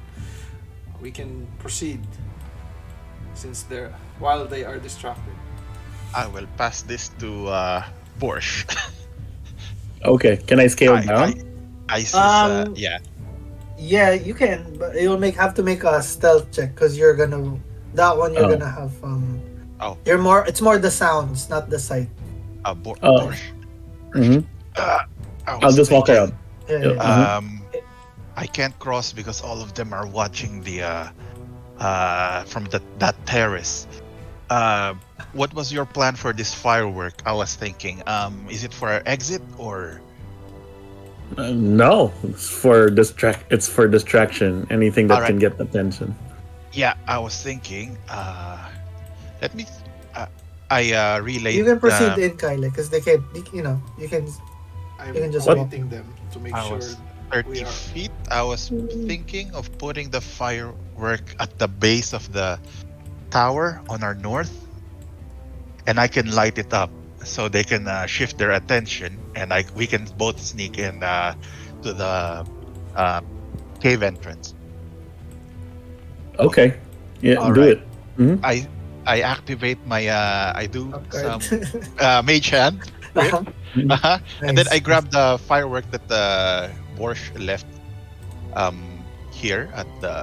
We can proceed since while they are distracted. I will pass this to Borsh. Okay. Can I scale down? I see. Yeah. Yeah, you can, but you'll have to make a stealth check because you're gonna gonna have Oh. It's more the sounds, not the sight. Borsh. Mm-hmm. I I'll was just walk thinking, around. Yeah. I can't cross because all of them are watching the from that terrace. What was your plan for this firework? I was thinking, is it for our exit or? No, it's for distraction. Anything that Alright. can get attention. Yeah, I was thinking. Let me. Uh, I relayed. You can proceed in Kyle, because they can, you know, you can I'm just What? walk. awaiting them to make I sure was we 30 are. feet. I was thinking of putting the firework at the base of the tower on our north, and I can light it up so they can shift their attention, and we can both sneak in to the uh, cave entrance. Okay. Yeah, All do right. it. Mhm. I activate my I do Up guard. some mage hand grip, and then I Nice. grab the firework that Borsh left here at the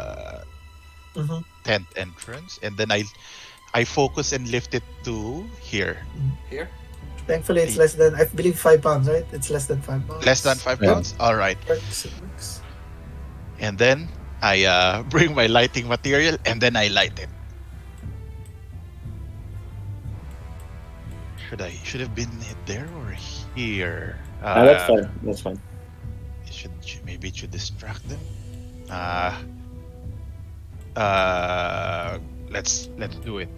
Mm-hmm. tent entrance, and then I focus and lift it to here. Here? Thankfully, it's Hey, less than, I believe, 5 pounds, right? It's less than five less than pounds. 5 pounds. All right, Works. It works. and then I bring my lighting material, and then I light it. Should have been it there or here? That's fine. That's fine. Maybe it should distract them. Uh, let's do it.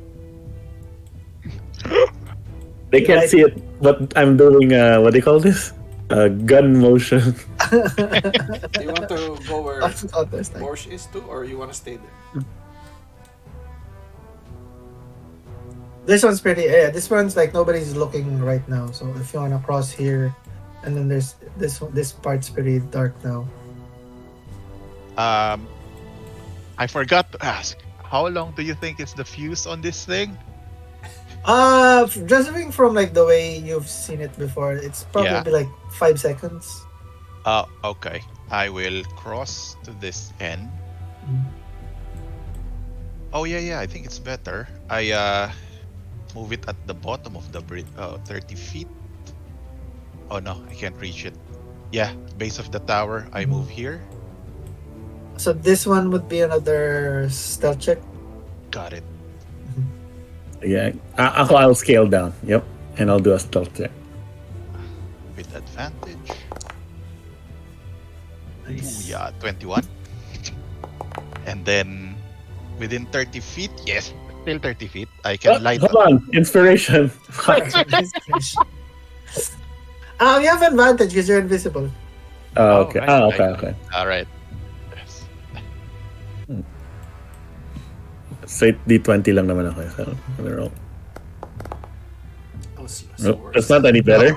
They can't Light- see it, but I'm doing what do you call this? Gun motion. Do you want to go where Counter-Strike. Borsh is to, or you want to stay there? This one's pretty. Yeah, this one's like nobody's looking right now. So if you wanna cross here, and then there's this one. This part's pretty dark now. I forgot to ask. How long do you think is the fuse on this thing? Judging from like the way you've seen it before, it's probably Yeah. like 5 seconds. Okay. I will cross to this end. Mm. Oh yeah. I think it's better. I move it at the bottom of the bridge. 30 feet. Oh no, I can't reach it. Yeah, base of the tower. I move here. So this one would be another stealth check. Got it. Yeah, I'll scale down. Yep, and I'll do a stealth check. With advantage. Ooh, Nice. yeah, 21. And then within 30 feet, yes, still 30 feet, I can light Hold up. on, inspiration. You have advantage because you're invisible. Okay. right, Okay. right. Okay. All right. Yes. So D20 lang naman ako. So, I'm gonna roll. Nope, that's not any better.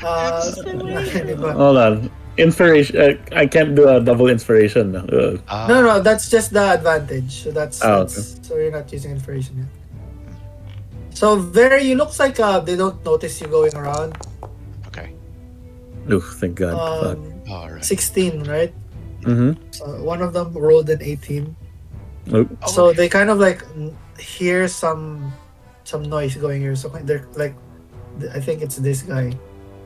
Diba? Hold on. Inspiration. I can't do a double inspiration. No, that's just the advantage. So that's, Oh, so you're not using inspiration yet. So Verri, you looks like they don't notice you going around. Okay. Oof, thank God. Fuck. All right. 16, right? Mm-hmm. So one of them rolled an 18. Oop. So they kind of like hear some noise going here. So they're like, I think it's this guy,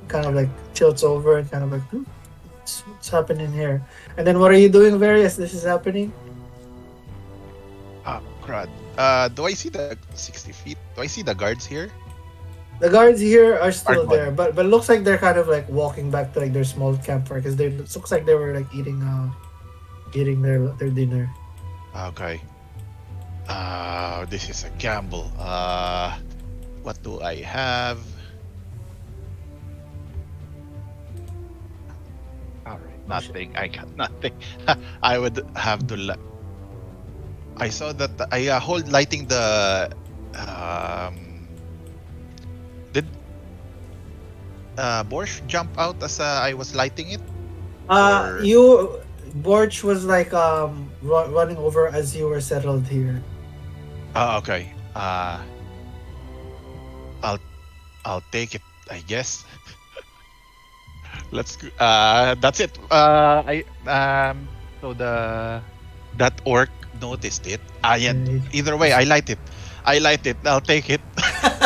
kind of like tilts over and kind of like, what's happening here? And then what are you doing, Verri, as this is happening? Crud. Do I see the 60 feet? Do I see the guards here? The guards here are still Hard one. there, but it looks like they're kind of like walking back to like their small campfire because it looks like they were like eating their dinner. Okay. This is a gamble. What do I have? All right, nothing. I got nothing. I would have to. I saw that I hold lighting the. Did Borsh jump out as I was lighting it? Or- Borch was like running over as you were settled here. Okay. I'll take it, I guess. Let's go. That's it. So that orc noticed it. Yeah. Okay. Either way, I light it. I'll take it.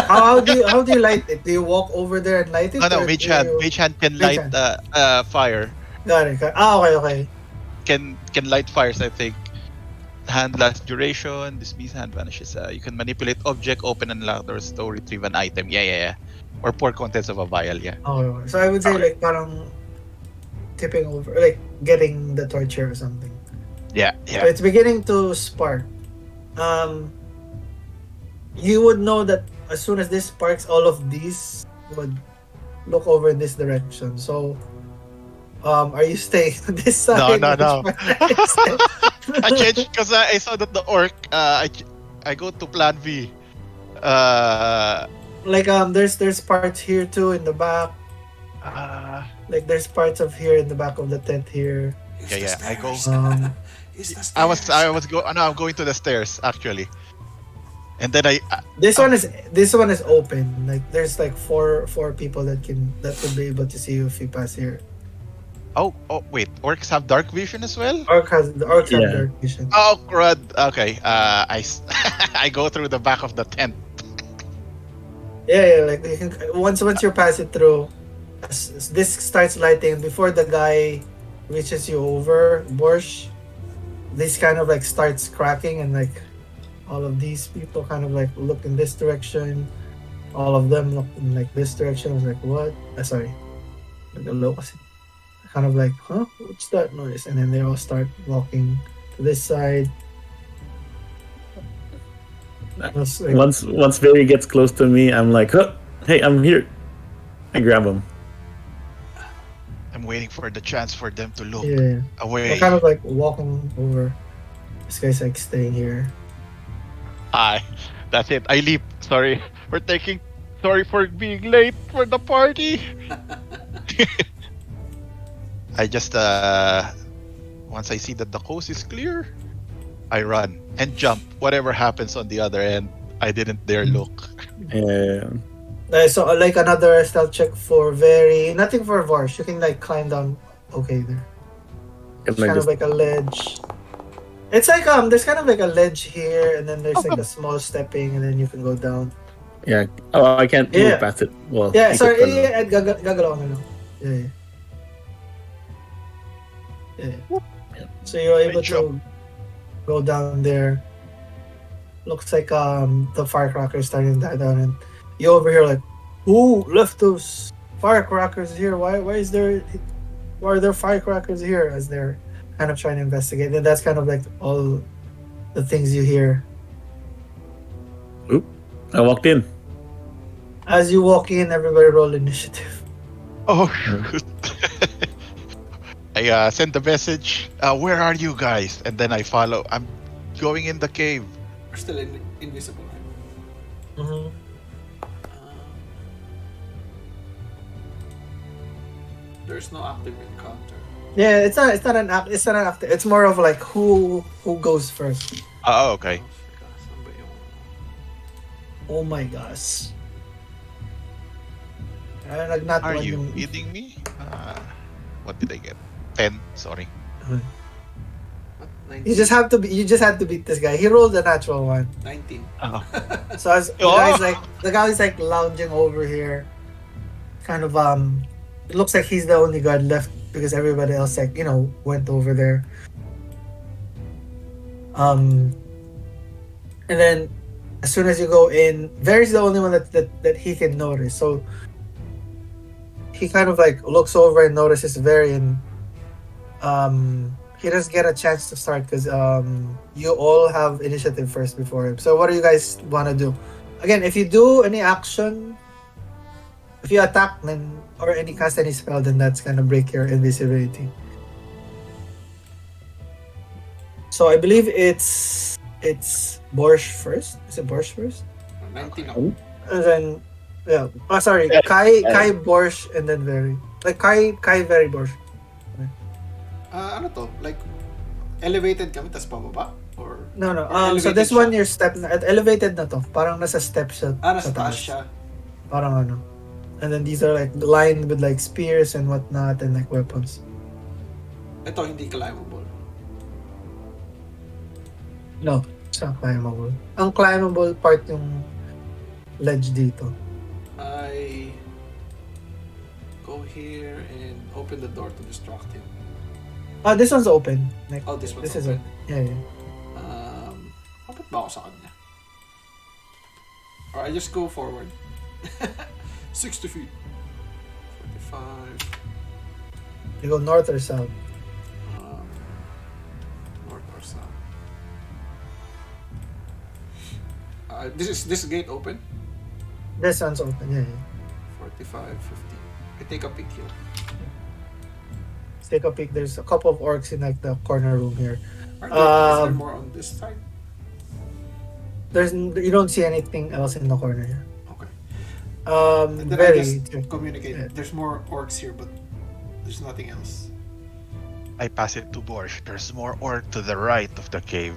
How do you light it? Do you walk over there and light it? No, or mage do hand. you- Mage hand can Mage light hand. fire. Got it. Okay. Can light fires. I think. Hand lasts duration. Dismiss hand vanishes. You can manipulate object, open and lock or store, retrieve an item. Yeah. Or pour contents of a vial. Yeah. Oh, so I would say Okay. like parang tipping over, like getting the torture or something. Yeah, So yeah. it's beginning to spark. You would know that as soon as this sparks, all of these would look over in this direction. So, are you staying on this No, side? no, Which no. part are you staying? I changed because I saw that the orc. I go to plan V. Uh, Like there's parts here too in the back. uh Like there's parts of here in the back of the tent here. Use yeah, the yeah. I go. stairs. Use the I stairs. was go. No, I'm going to the stairs actually, and then I. This one is open. Like there's like four people that would be able to see you if you pass here. Oh, wait. Orcs have dark vision as well. The orcs have Yeah. dark vision. Oh, crud. Okay. I go through the back of the tent. Yeah. Like you can, once you pass it through, this starts lighting before the guy reaches you over Borsh. This kind of like starts cracking, and like all of these people kind of like look in this direction. All of them look in like this direction. I was like, what? Sorry. Nagalo kasi. Kind of like, huh? What's that noise? And then they all start walking to this side. I was like, Once Verri gets close to me, I'm like, huh, hey, I'm here. I grab him. I'm waiting for the chance for them to look yeah. away. We're kind of like walking over. This guy's like staying here. Hi. That's it. I leap. Sorry. Sorry for being late for the party. I just once I see that the coast is clear, I run and jump. Whatever happens on the other end, I didn't dare look. So like another stealth check for Verri. Nothing for Borsh. You can like climb down. Okay, there. It's kind of like a ledge. It's like there's kind of like a ledge here, and then there's like a small stepping, and then you can go down. Yeah. Oh, I can't move past it. Well, yeah. Sorry. Yeah. Gagalaw na lang. Yeah. So you're able to go down there. Looks like the firecrackers starting to die down, and you over here like, who left those firecrackers here? Why are there firecrackers here? As they're kind of trying to investigate, and that's kind of like all the things you hear. Oop! I walked in. As you walk in, everybody roll initiative. Oh shoot! I send the message. Where are you guys? And then I follow. I'm going in the cave. We're still invisible, right? Mm-hmm. There's no active encounter. Yeah, it's not an active. It's more of like who goes first. Oh, okay. Oh my gosh. Are you kidding me? What did I get? 10. Sorry. You just had to beat this guy. He rolled a natural one. 19. Oh. So as the guy's like lounging over here, kind of it looks like he's the only guard left because everybody else like went over there. And then as soon as you go in, Verri's the only one that he can notice. So he kind of like looks over and notices Verri, and he doesn't get a chance to start because you all have initiative first before him. So what do you guys want to do? Again, if you do any action, if you attack then or cast any spell, then that's gonna break your invisibility. So I believe it's Borsh first. Is it Borsh first? 19 Okay. And then sorry, Kai, Borsh, and then Verri. Like Kai, Verri, Borsh. Ano to? Like, elevated kami, tas pababa? Or No. So elevated this siya? one, your step, elevated na to. Parang nasa step siya. Nasa sa taas siya. Parang ano. And then these are like lined with like spears and whatnot and like weapons. Ito, hindi climbable. No, it's not climbable. Ang climbable part yung ledge dito. I go here and open the door to distract him. This one's open. Like, This one's is open. Yeah. Kapit ba ako sa kanya? Or I just go forward. 60 feet. 45. You go north or south? Um, north or south. This gate open? This one's open. Yeah. 45, 50. I take a peek here. Let's take a peek. There's a couple of orcs in like the corner room here. Is there more on this side? You don't see anything else in the corner here. Okay. And then I Very. just communicate. There's more orcs here, but there's nothing else. I pass it to Borsh. There's more orc to the right of the cave.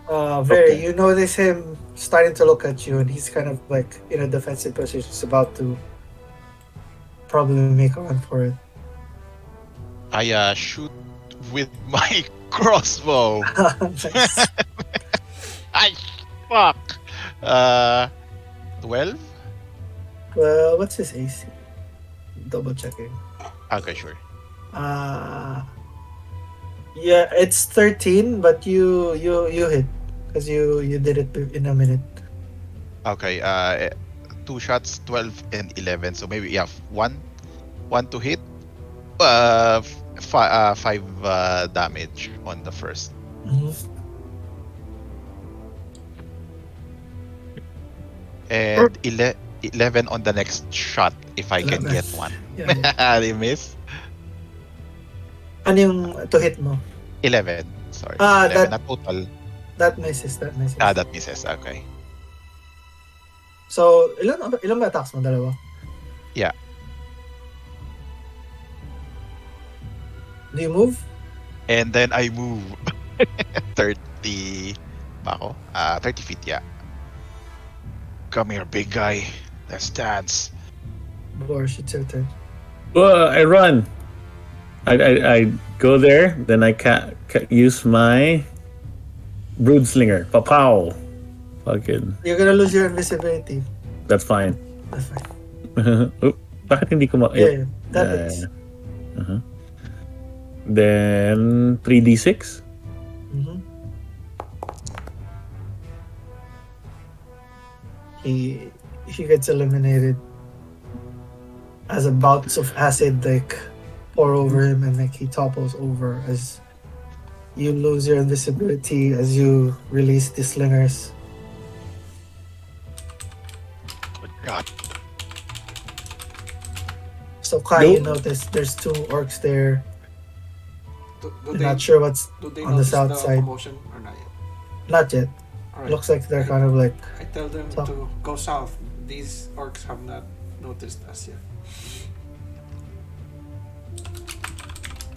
Very. Okay. You notice him starting to look at you, and he's kind of like in a defensive position. He's about to probably make a run for it. I shoot with my crossbow. Nice. I fuck. 12? Well, what's his AC? Double checking. Okay, sure. Yeah, it's 13, but you hit because you did it in a minute. Okay, 2 shots, 12 and 11. So maybe one to hit. 5 damage on the first. And 11 on the next shot if I can 11. get one. Yeah. I miss. Ano yung to hit mo? 11. Sorry. 11 na total. That misses. That misses. That misses. Okay. So, ilan ba attacks mo? Dalawa? Yeah. Do you move? And then I move 30 ba ako? 30 feet, yeah. Come here, big guy. Let's dance. Borsh, it's your turn. I run. I go there, then I use my brood slinger. Pow! Fucking. You're gonna lose your invisibility. That's fine. That's fine. Oop, bakit hindi ko Yeah, that is. Then 3d6. Mm-hmm. He gets eliminated as a bouts of acid like pour over him, and like he topples over as you lose your invisibility as you release the slingers. Good God. So Kai, you notice there's 2 orcs there. I'm not sure what's Do they on the notice south side. commotion or not yet? Not yet. Alright. Looks like they're kind of like I tell them to go south. These orcs have not noticed us yet.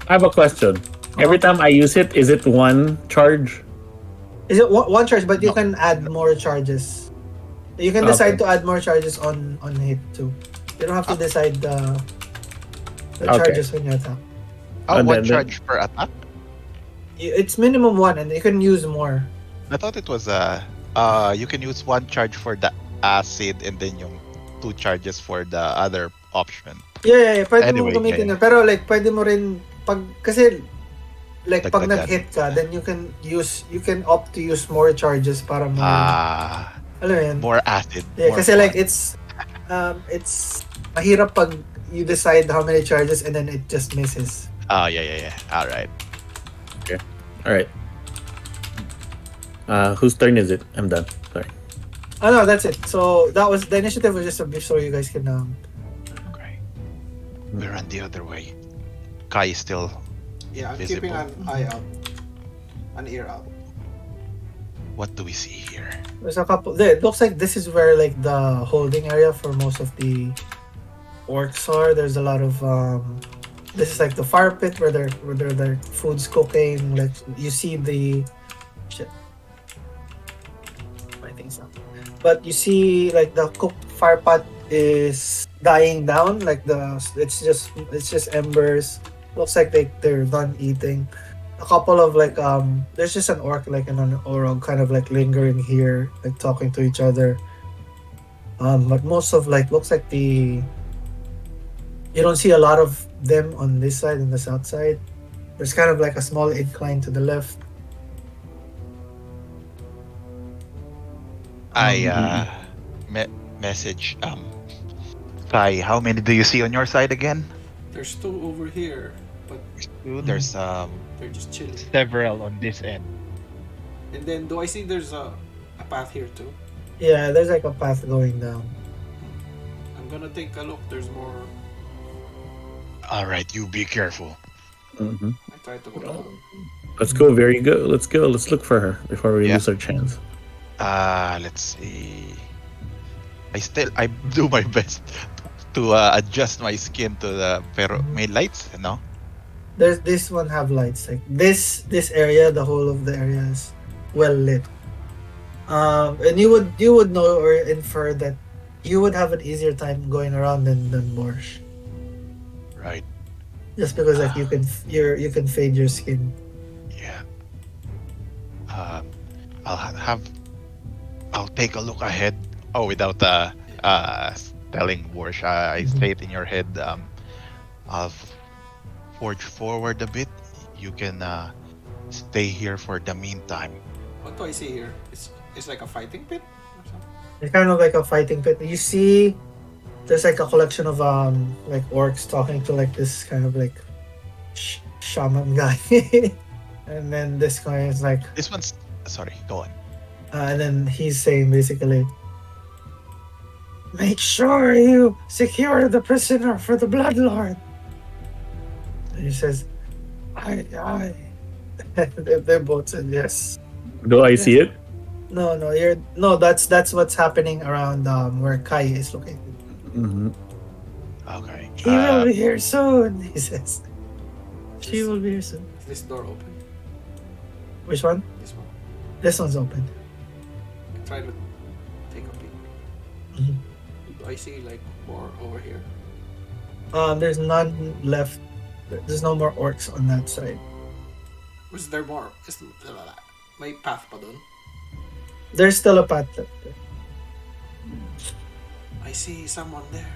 I have a question. Every time I use it, is it one charge? Is it one charge? But you can add more charges. You can decide to add more charges on hit too. You don't have to decide the charges when you attack. One charge per attack? It's minimum 1, and you can use more. I thought it was you can use 1 charge for the acid and then yung 2 charges for the other option. Yeah. Pwede Anyway, mo gamitin na. Pero like, pwede mo rin, kasi like pag Dagdagan. nag-hit ka, then you can opt to use more charges para mo. Alam mo yun? More acid. Yeah, more kasi fun. like it's mahirap pag you decide how many charges and then it just misses. Oh, yeah. Alright. Alright. Whose turn is it? I'm done. Sorry. Oh no, that's it. So that was the initiative was just so you guys can Okay. We run the other way. Kai is still Yeah, I'm visible. keeping an eye out. An ear out. What do we see here? There's a couple. It looks like this is where like the holding area for most of the orcs are. There's a lot of this is like the fire pit where their food's cooking. Like you see the shit. My thing's not. But you see like the cooked fire pot is dying down. Like it's just embers. Looks like they're done eating. A couple of like there's just an orc like an orog kind of like lingering here, like talking to each other. But most of like looks like you don't see a lot of them on this side and the south side. There's kind of like a small incline to the left. I message Kai, how many do you see on your side again? There's two over here, but There's they're just chilling. Several on this end. And then, do I see there's a path here too? Yeah, there's like a path going down. I'm gonna take a look. There's more. all right. You be careful. Mhm. I try to go down. Let's go, very good. Let's go. Let's look for her before we Yeah. lose our chance. Let's see. I do my best to adjust my skin to the pero may lights, no? There's this one have lights. Like this area, the whole of the area is well lit. And you would know or infer that you would have an easier time going around than Borsh. Right. Just because like you can fade your skin. Yeah. I'll take a look ahead. Oh, without telling Borsh, I say it in your head. I'll forge forward a bit. You can stay here for the meantime. What do I see here? It's like a fighting pit or something. It's kind of like a fighting pit. You see, there's like a collection of like orcs talking to like this kind of like shaman guy, and then this guy is like, This one's sorry. Go on. and then he's saying basically, make sure you secure the prisoner for the Bloodlord. And he says, aye. they both said yes. Do I see it? No, that's what's happening around where Kai is located. Mm-hmm. Okay. He will be here soon, he says. She will be here soon. Is this door open? Which one? This one. This one's open. I try to take a peek. Mhm. Do I see like more over here? There's none left. There's no more orcs on that side. Was there more? May path pa dun? There's still a path left there. I see someone there.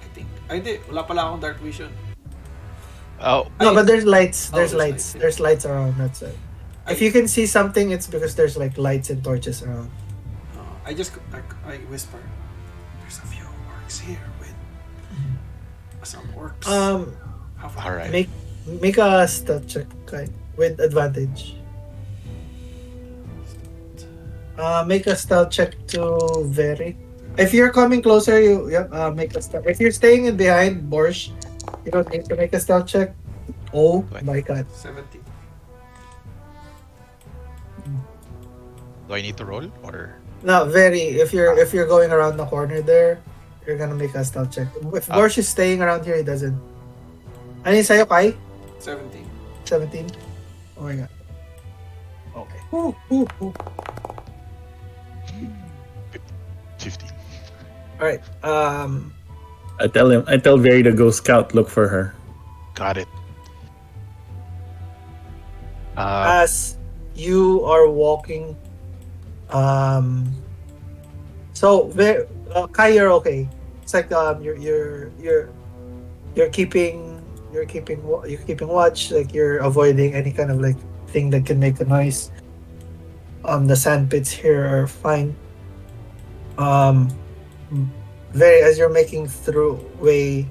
I think. Ay, hindi. Wala pala akong dark vision. Oh, No, Ay, but there's lights. Oh, There's there's lights. lights. There's lights around that side. If you can see something, it's because there's like lights and torches around. I whisper. There's a few orcs here with some orcs. How far? all right. Make a stealth check, Kai, with advantage. Make a stealth check to Verri. If you're coming closer, you make a stealth. If you're staying in behind Borsh, you don't need to make a stealth check. Oh my god. 70. Do I need to roll or? No, Verri. If you're going around the corner there, you're gonna make a stealth check. If Borsh is staying around here, he doesn't. Ano yung sa'yo, Kai? 17. 17? Oh my god. Okay. Ooh. 15. Alright. I tell Verri to go scout, look for her. Got it. As you are walking, so Kai, you're okay. It's like you're keeping watch, like you're avoiding any kind of like thing that can make a noise. The sand pits here are fine. Very as you're making through way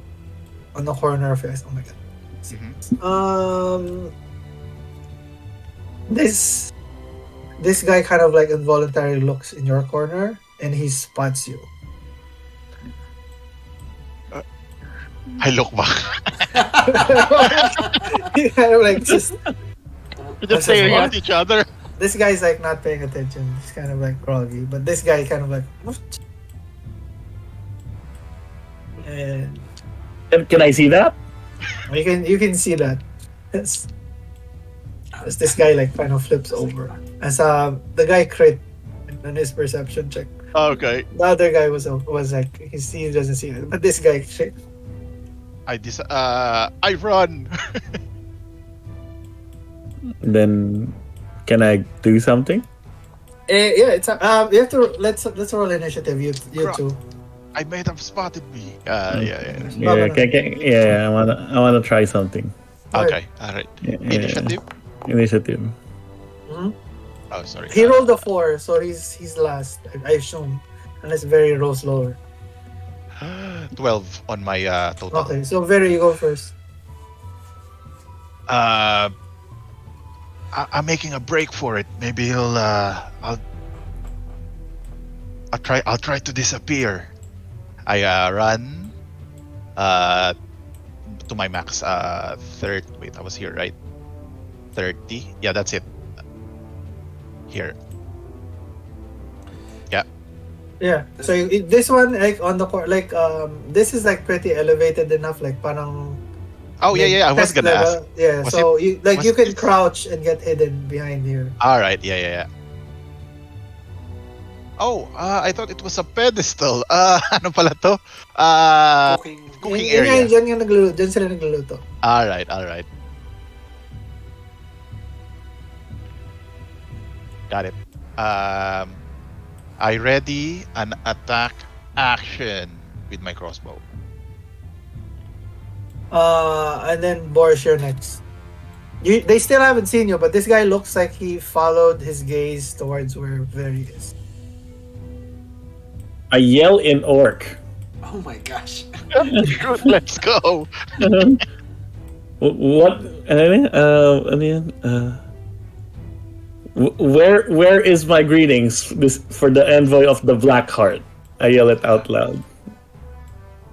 on the corner of it. Oh my god. Mhm. This guy kind of like involuntarily looks in your corner and he spots you. I look back. He kind of like just We're just staring What? at each other. this guy's like not paying attention. He's kind of like groggy, but this guy kind of like what? And Can I see that? you can see that. As this guy like kind of flips over. As the guy crit on his perception check. Okay. The other guy was like he doesn't see it, but this guy crit. I run. Then can I do something? Yeah, it's you have to let's roll initiative. You Crap. two. I might have spotted me. Yeah. No, no, no. Yeah. I wanna try something. Okay. All right. Yeah. Initiative. Mhm. Oh, sorry. He rolled a 4, so he's last. I assume, unless Verri rolls lower. 12 on my total. Okay, so Verri, you go first. I'm making a break for it. Maybe I'll try to disappear. I run to my max. Wait, I was here, right? 30. Yeah, that's it. Here. Yeah. Yeah. So this one, like on the like this is like pretty elevated enough, like parang. Oh yeah. I was test gonna ask. level. Yeah. Was So you like was you can it- crouch and get hidden behind here. All right. Yeah. Oh, I thought it was a pedestal. Ano pala to? Cooking area. Dyan yung nagluluto. Dyan sila nagluluto. All right. Got it. I ready an attack action with my crossbow. And then Borsh, you're next. They still haven't seen you, but this guy looks like he followed his gaze towards where Verri is. I yell in Orc. Oh my gosh. Let's go. What? Ano yan? Where is my greetings for the envoy of the Black Heart? I yell it out loud.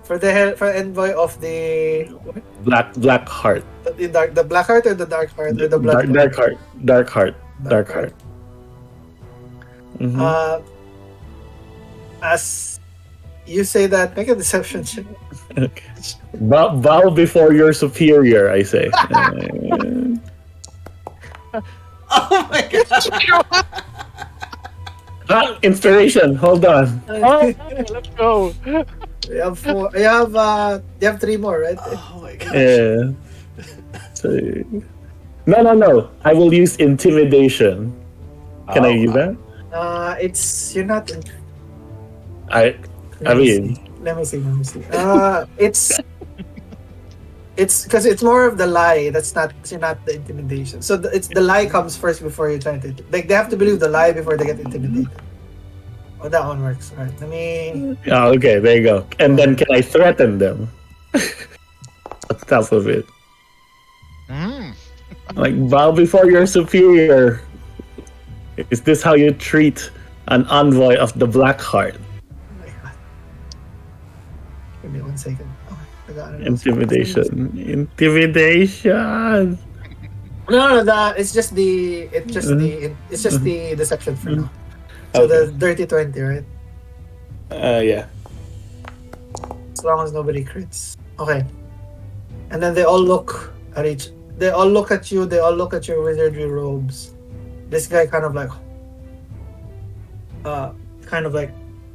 For envoy of the Black Heart. the black heart or the dark heart or the blood Dark Heart. Mhm. As you say that, make a deception check. Okay. Bow before your superior, I say. Oh my god. Inspiration. Hold on. Let's go. You have four. You have three more, right? Oh my gosh. Yeah. So, no. I will use intimidation. Can I use that? It's you're not. I mean, Let me see. It's because it's more of the lie. That's not. You're not the intimidation. So it's the lie comes first before you try to. Like they have to believe the lie before they get intimidated. Oh, that one works. Right. Let me. oh, okay, there you go. And then can I threaten them? On top of it. Like, bow before your superior. Is this how you treat an envoy of the Black Heart? Oh my god. Give me 1 second. Oh, I got it. Intimidation. No. It's just the deception for now. So Okay. the dirty 20, right? Yeah. As long as nobody crits. Okay. And then they all look at they all look at you, they all look at your wizardry robes. This guy kind of like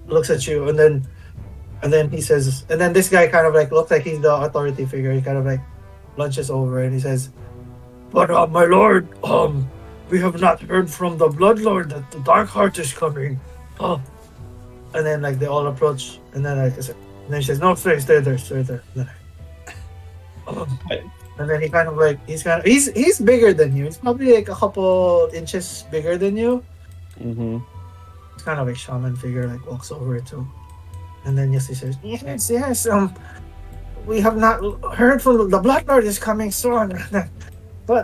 looks at you and then he says, and then this guy kind of like looks like he's the authority figure. He kind of like lunges over and he says, "But my lord, we have not heard from the Bloodlord that the Dark Heart is coming." Oh, and then like they all approach, and then like I said, and then she says, "No, stay there." And then he kind of like he's bigger than you. He's probably like a couple inches bigger than you. Mm-hmm. It's kind of like shaman figure, like walks over too, and then yes, he says, "Yes. We have not heard from the Bloodlord is coming soon." But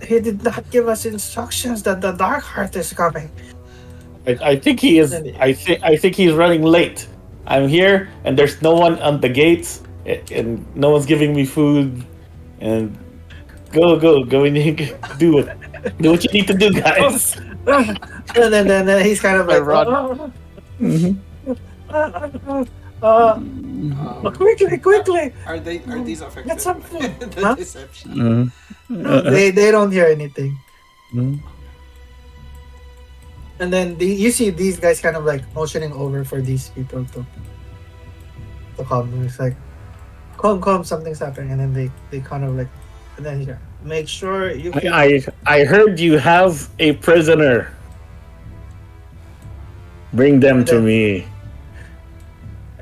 he did not give us instructions that the Dark Heart is coming. I think he is. I think he's running late. I'm here, and there's no one on the gates, and no one's giving me food. And go! And do it. Do what you need to do, guys. And then he's kind of like, quickly! Are these effective? Get some food. The Huh? deception. They don't hear anything. Mhm. And then you see these guys kind of like motioning over for these people to come. It's like, come, something's happening. And then they kind of like, and then he's like, make sure you. I heard you have a prisoner. Bring them to me.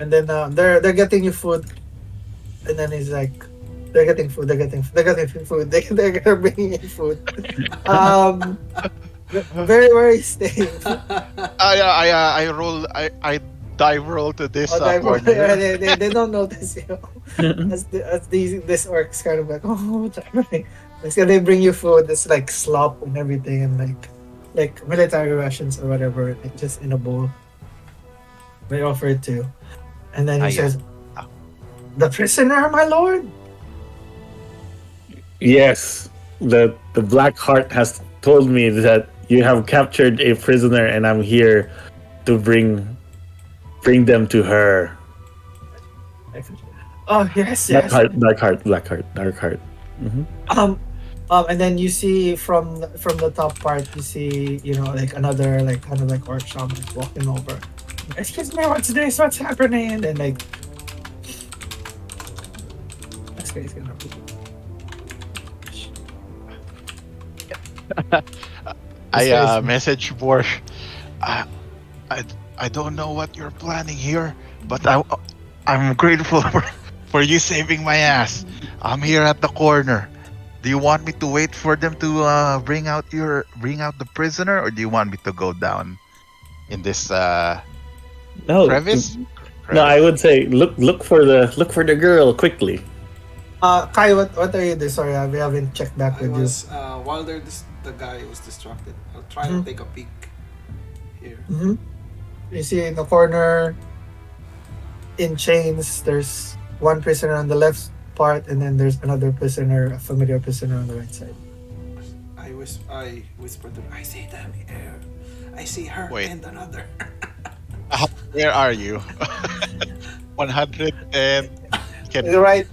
And then they're getting you food. And then he's like, they're getting food. They're bringing in food. Very, very staying. I roll. I dive roll to this Diver, corner. they don't notice you. This orc's kind of like, oh, what's happening? It's gonna bring you food. It's like slop and everything, and like military rations or whatever, like just in a bowl. They offer it to you, and then he says, Ah. "The prisoner, my lord." Yes, the Black Heart has told me that you have captured a prisoner, and I'm here to bring them to her. Oh yes, Black yes. Heart, Dark Heart, Black Heart, Dark Heart. And then you see from the top part, you see like another like kind of like orc shaman walking over. Excuse me, what's this? What's happening? And then like this guy's gonna. I message Borsh. I, I don't know what you're planning here, but I'm grateful for you saving my ass. I'm here at the corner. Do you want me to wait for them to bring out the prisoner, or do you want me to go down in this No, crevice? no. I would say look for the girl quickly. Kai, what are you doing? Sorry, we haven't checked back I with was while the guy was distracted. I'll try to take a peek here. you. You see in the corner, in chains. There's one prisoner on the left part, and then there's another prisoner, a familiar prisoner on the right side. I whispered to her, I see them here. I see her Wait. and another. Where are you? 100 and can You're right.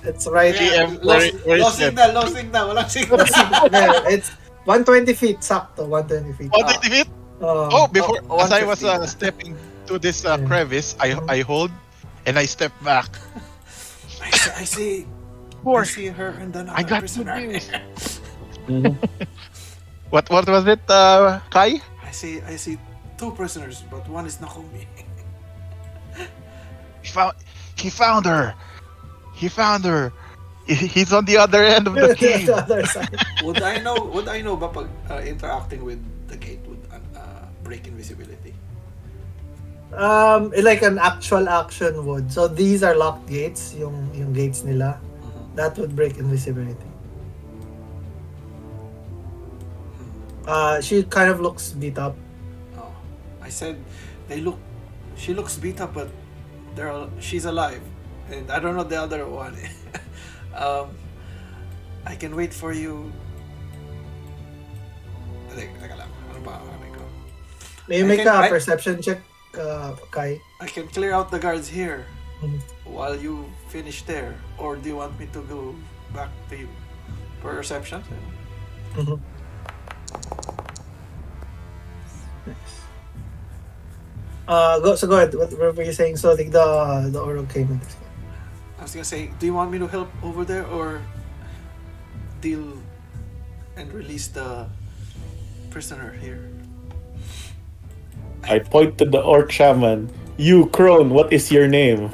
It's right. GM, low where is it? signal, low signal, walang signal. There, it's 120 feet. Sakto, 120 feet. 150 feet? Oh, before as I was 150. stepping to this crevice, I hold and I step back. I see Borsh, her and another I got prisoner. good news. What was it, Kai? I see two prisoners, but one is Nakumi. He found her. He's on the other end of the cave. The other side. Would I know ba pag interacting with the gate would break invisibility? Like an actual action would. So these are locked gates, yung gates nila. That would break invisibility. She kind of looks beat up. Oh, I said she looks beat up, but she's alive, and I don't know the other one. I can wait for you. Teka lang. Ano ba? May you make a perception check, Kai? I can clear out the guards here Mhm. while you finish there, or do you want me to go back to you? Perception? Mhm. Nice. Go ahead. What were you saying? So the oral came in this. I was gonna say, do you want me to help over there or deal and release the prisoner here? I point to the orc shaman. You crone, what is your name?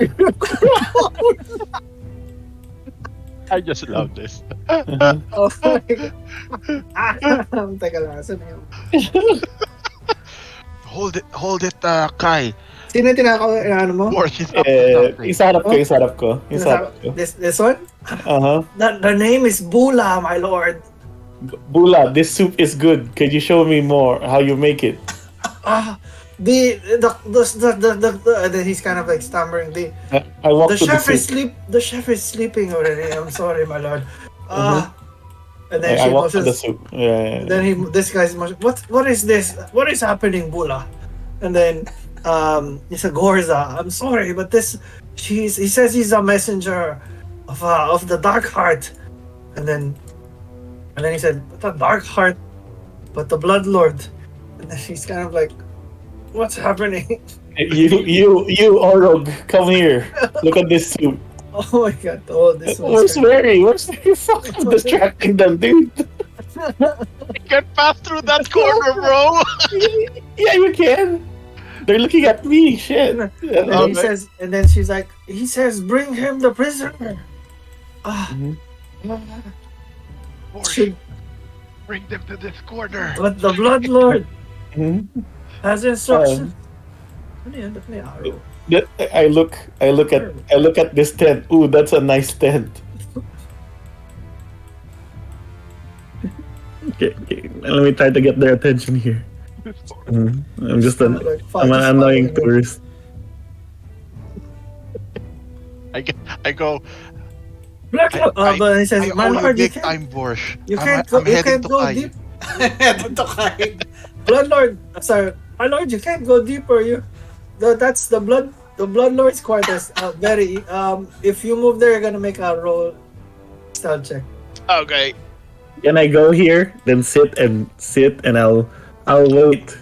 I just love this. Oh my God. Teka lang, saan yun? Hold it, Kai. Sino yung ano mo? Borsh is up to something. Isarap ko. This one? Uh-huh. The name is Bula, my lord. Bula, this soup is good. Could you show me more how you make it? The and then he's kind of like stammering. I walk The to chef the is soup. The chef is sleeping already. I'm sorry, my lord. And then I she walk to the motions. soup. Yeah. This guy's motion. What is this? What is happening, Bula? And then he said, Gorza, I'm sorry, but he says he's a messenger of the Dark Heart. And then he said, the Dark Heart, but the Blood Lord. And then she's kind of like, what's happening? You Orog, come here. Look at this soup. Oh my god! Oh, this Where's one's Verri? Where's Verri? Fucking distracting them, dude. I can't pass through that corner, bro. Yeah, you can. They're looking at me. Shit. And then he says, and then she's like, he says, bring him the prisoner. Borsh, Should, bring them to this corner. but the Blood Lord Mhm. has instructions. Ano yan? Ba't may arrow? I look at this tent. Ooh, that's a nice tent. Okay, let me try to get their attention here. I'm just Kinda like, I'm an just annoying following you. tourist. I go. Black Lord! But he says, I my owe you lord, you big can't, time, Borsh. you I'm, can't go, I'm you heading can't to go Kai. deep. Headed to Kai. Blood Lord, sorry, my lord, you can't go deeper. That's the blood lord's quarters. Very. If you move there, you're gonna make a roll style check. Okay. Can I go here? Then sit and I'll wait.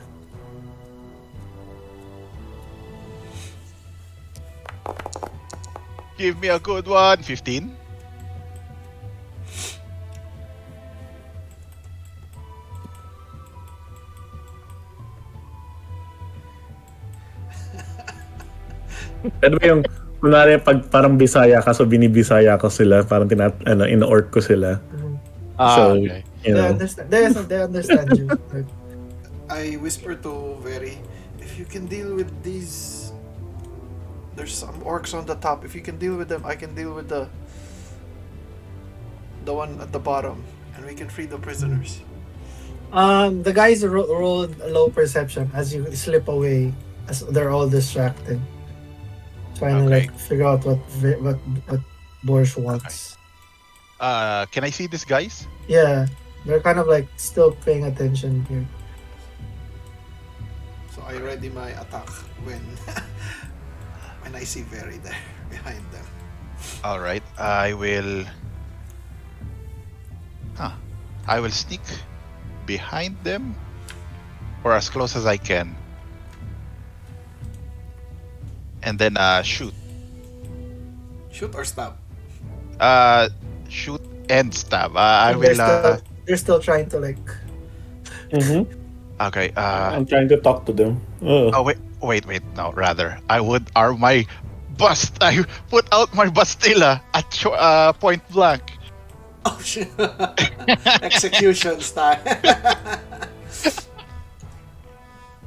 Give me a good one. 15. Ano ba yung kunwari pag parang Bisaya ka so binibisaya ko sila, parang in-orc ko sila. So, Okay. you They know. understand. They understand you. Like, I whisper to Verri, if you can deal with these, there's some orcs on the top. If you can deal with them, I can deal with the one at the bottom, and we can free the prisoners. the guys rolled a low perception as you slip away, as they're all distracted, trying to Okay. like figure out what Borsh wants. Can I see these guys? Yeah, they're kind of like still paying attention here. So I ready my attack when when I see Verri there behind them. All right. I will sneak behind them, or as close as I can, and then shoot. Shoot or stab? Shoot and stab. I And will. they're still trying to like. Okay. I'm trying to talk to them. Oh. Oh wait. No, rather, I would arm my bust. I put out my bastilla at point blank. Oh shit! Execution style.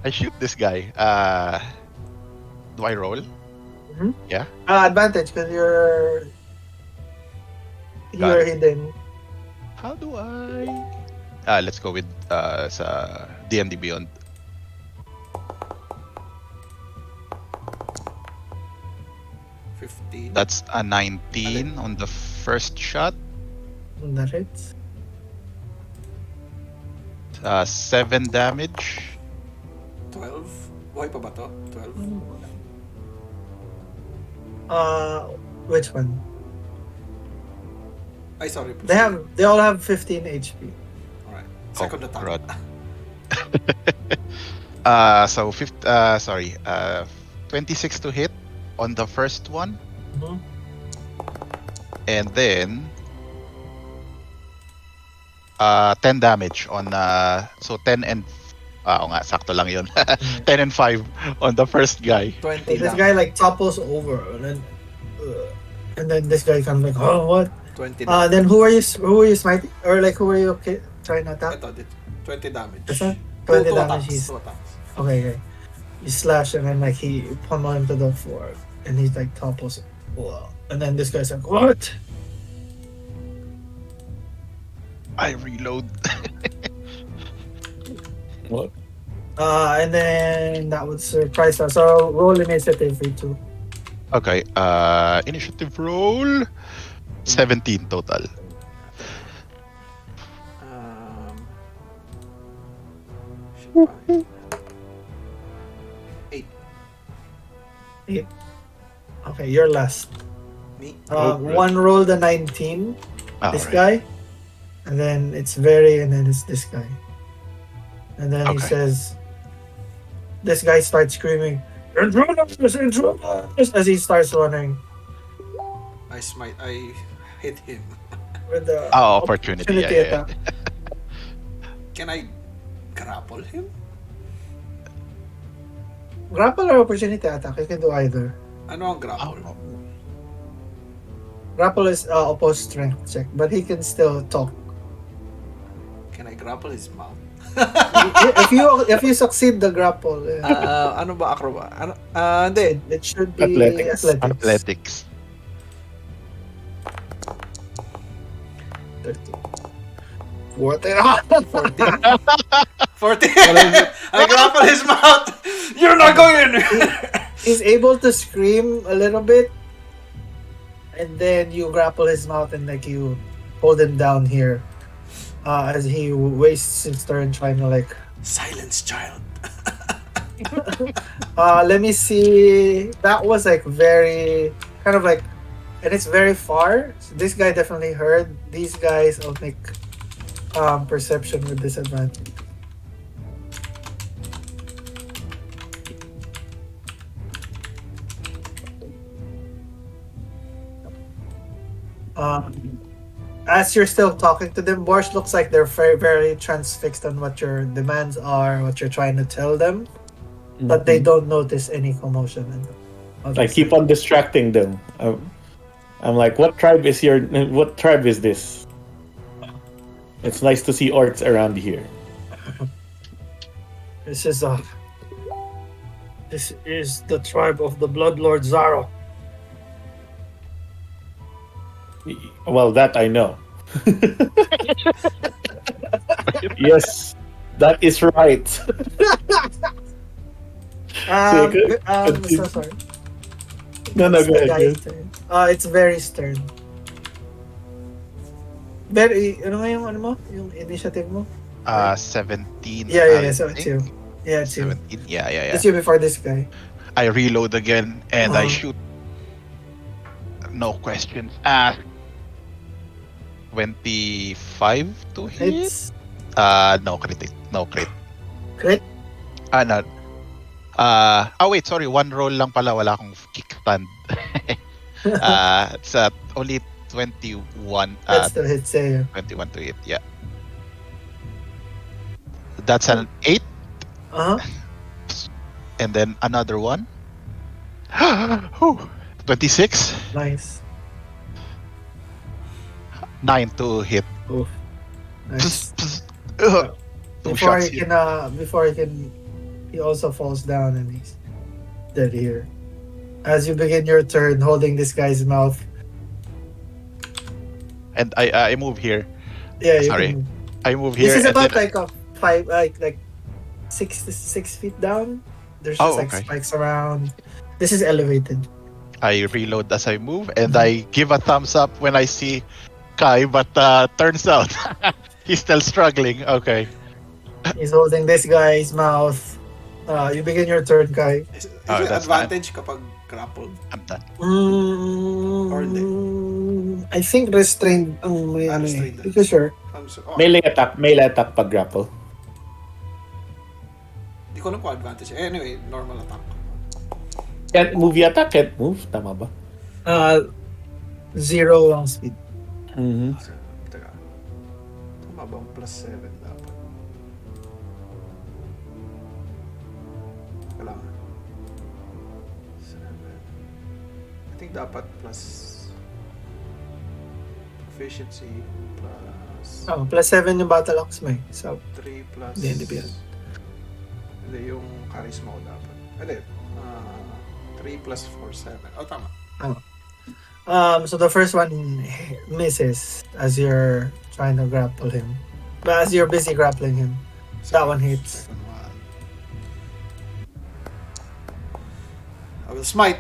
I shoot this guy. Do I roll? Mhm. Yeah. Advantage because you're Got it. hidden. How do I? Let's go with sa DnD Beyond. That's a 19 on the first shot. That hits. 7 damage. 12? Buhay pa ba to? 12? Which one? Ay, sorry. They all have 15 HP. Alright. Second attack. God. So 26 to hit on the first one. Mhm. And then 10 damage on so 10 and nga sakto lang yun. 10 and 5 on the first guy. 20 This damage. guy like topples over, and then this guy kind of like, oh what? 20 damage. Then who are you smiting, or like who are you trying to attack? Ito, 20 damage. Is that 20 Two damage? attacks, He's two attacks. okay. You slash and then like he pummel him to the floor, and he's like topples. Wow. And then this guy's like, what? I reload. What? And then that would surprise us. So roll initiative for you two. Okay, initiative roll 17 total. Shit, 8. 8. Okay, you're last. Me? One roll the 19. This Alright. guy, and then it's Verri, and then it's this guy. And then he Okay. says, this guy starts screaming, "Intruders! Intruders!" as he starts running I hit him. with the Opportunity. Yeah. attack. Can I grapple him? Grapple or opportunity attack, you can do either. Ano ang grapple? Grapple is opposed strength check, but he can still talk. Can I grapple his mouth? if you succeed the grapple, Ano ba acrobat? Hindi. it should be Athletics. Athletics. 13. 14. 14. I grapple his mouth. You're not going in. He's able to scream a little bit, and then you grapple his mouth and like you hold him down here, as he wastes his turn trying to like. Silence, child. Let me see. That was like very kind of like, and it's very far. So this guy definitely heard. These guys, I'll make perception with disadvantage. As you're still talking to them, Borsh looks like they're very, very transfixed on what your demands are, what you're trying to tell them, but they don't notice any commotion. I keep on distracting them. I'm like, what tribe is this? It's nice to see orcs around here. This is the tribe of the Bloodlord Zaro. Well, that I know. Yes, that is right. So sorry. No, It's go the ahead. guy's turn. It's Verri's turn. Verri, ano nga yung ano mo? Yung initiative mo? 17. Yeah, I so it's you. think. Yeah, it's you. 17. Yeah. It's you before this guy. I reload again and I Uh-huh. shoot. No questions asked. 25 to hit? It's No crit. No crit. crit. No. Wait, sorry. One roll lang pala. Wala akong kickstand. It's only 21. That's the hit save. 21 to hit, yeah. That's an 8. Uh-huh. And then another one. 26. Nice. 9 to hit. Nice. Two Before shots he here. can, he also falls down and he's dead here. As you begin your turn, holding this guy's mouth. And I move here. Yeah, you Sorry. can- I move here. This is and about then- like a 5, like 6 feet down. There's just like okay. spikes around. This is elevated. I reload as I move, and I give a thumbs up when I see Kai, but turns out he's still struggling. Okay. He's holding this guy's mouth. You begin your turn, Kai. Is it that's advantage kapag grappled? I'm done. Or I think restrained ang may ano eh. Restrained. Because sure. Melee attack pag grapple. Di ko alam kung advantage. Anyway, normal attack. Can't move yata, can't move. Tama ba? 0 ang speed. Mm-hmm. Teka. Tama bang plus 7 dapat? Kailangan. 7. I think dapat plus proficiency plus Plus 7 yung battle axe mo eh. So, 3 plus DnD ba yan? Hindi, yung charisma ko dapat. Hindi. 3 plus 4, 7. Oh, tama. so the first one misses as you're trying to grapple him. But as you're busy grappling him, that one hits. Second one. I will smite.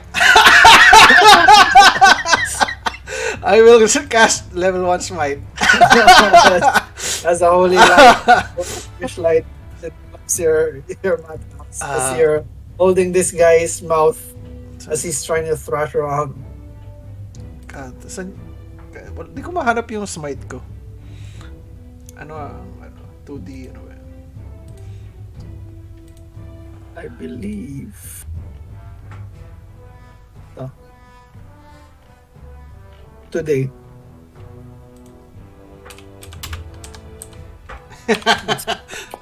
I will cast level 1 smite. As a holy light, fish light that pops your mouth as you're holding this guy's mouth as he's trying to thrash around. God, di ko mahanap yung smite ko. Ano, 2D, ano ba yun? I believe. Today.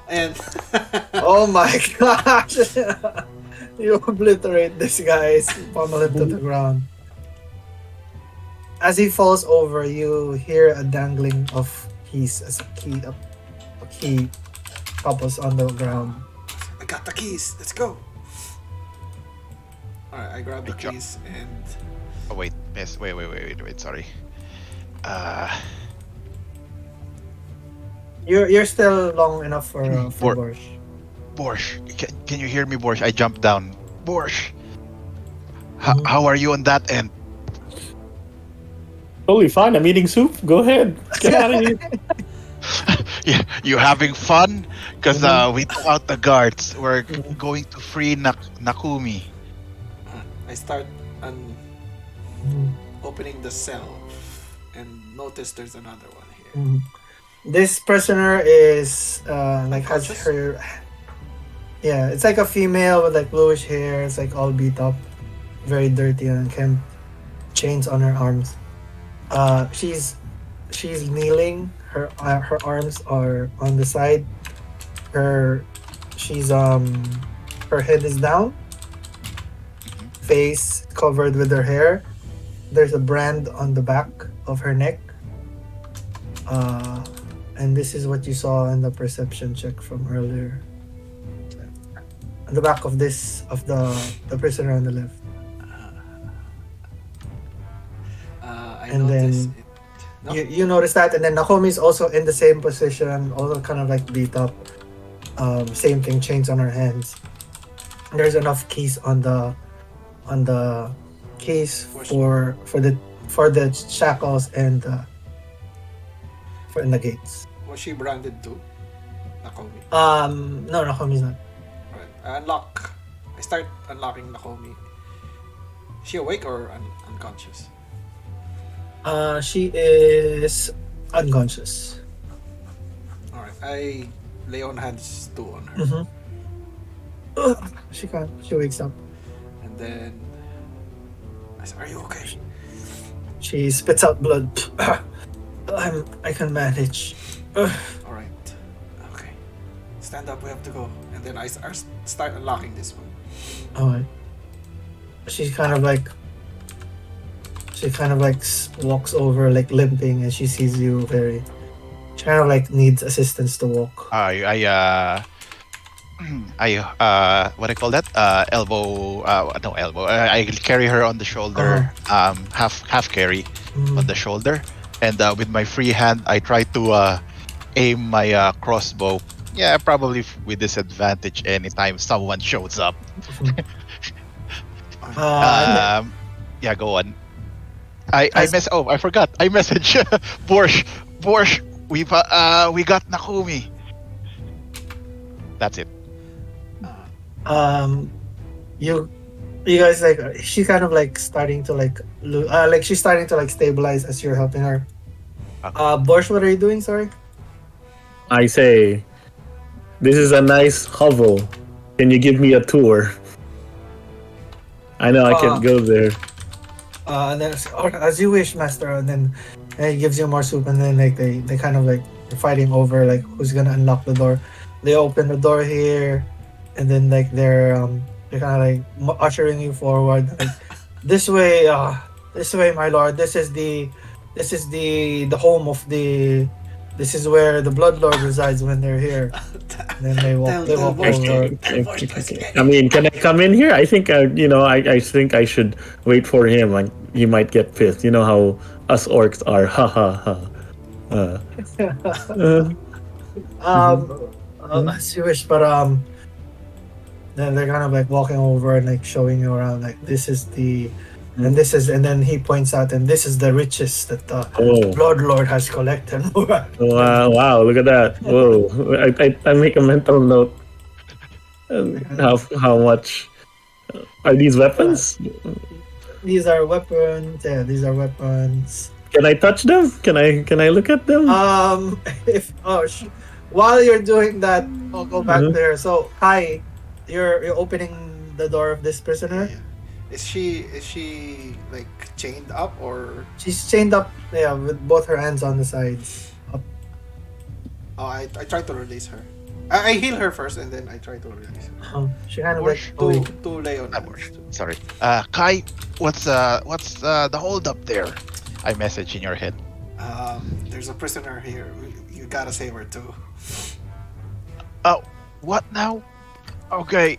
And Oh my gosh! You obliterate this guy, pummel him to the ground. As he falls over, you hear a dangling of keys as a key He topples on the ground. I got the keys. Let's go. Alright, I grab the Good job. keys and Oh wait, miss. Wait. Sorry. You're still long enough for Bor- Borsh. Borsh, can you hear me, Borsh? I jumped down. Borsh, Mhm. how are you on that end? Totally fine. I'm eating soup. Go ahead. Get out of here. Yeah, you having fun? Cause Mhm. we took out the guards. We're Mhm. going to free Nakumi. I start Mhm. opening the cell and notice there's another one here. Mhm. This prisoner is like has Unconscious? her. Yeah, it's like a female with like bluish hair. It's like all beat up, very dirty and can chains on her arms. She's kneeling. Her arms are on the side. Her she's her head is down, face covered with her hair. There's a brand on the back of her neck. And this is what you saw in the perception check from earlier. On the back of the prisoner on the left. I And notice then it. No? You notice that, and then Nakomi's also in the same position, also kind of like beat up. Same thing, chains on her hands. There's enough keys on the case for the shackles and for in the gates. Was she branded too? Nakomi. No, Nakomi's not. Alright. I start unlocking Nakomi. Is she awake or unconscious? She is unconscious. Alright. I lay on hands too on her. Mm-hmm. She wakes up. And then I say, are you okay? She spits out blood. I can manage. Alright. Okay. Stand up, we have to go. And then I start unlocking this one. Alright. She kind of like walks over like limping, and she sees you very. She kind of like needs assistance to walk. What I call that? Elbow. No elbow. I carry her on the shoulder. Half carry on the shoulder, and with my free hand, I try to aim my crossbow. Yeah, probably with disadvantage anytime someone shows up. Yeah, go on. I forgot. I message Borsh. Borsh, we got Nakumi. That's it. You guys like she kind of like starting to like she's starting to like stabilize as you're helping her. Borsh, what are you doing? Sorry. I say, this is a nice hovel. Can you give me a tour? I know I can go there. And then as you wish, master. And then he gives you more soup, and then like they kind of like they're fighting over like who's gonna unlock the door. They open the door here, and then like they're kind of like ushering you forward. Like, this way, my lord. This is the home of the. This is where the Blood Lord resides when they're here. And then they walk over. I mean, can I come in here? I think I think I should wait for him. Like he might get pissed. You know how us orcs are. Ha ha ha. As you wish, but then they're kind of like walking over and like showing you around. Like this is the. And then he points out, and this is the riches that the Blood Lord has collected. Wow, look at that. Whoa. I make a mental note. How much are these weapons? These are weapons. Yeah, these are weapons. Can I touch them? Can I look at them? While you're doing that, I'll go back there. So, hi, you're opening the door of this prisoner. Yeah. Is she like chained up or? She's chained up, yeah, with both her hands on the sides. Up. Oh, I try to release her. I heal her first, and then I try to release her. She kind of Borsh, like To lay on. Sorry. Kai, what's the hold up there? I message in your head. There's a prisoner here. You gotta save her too. Oh, what now? Okay.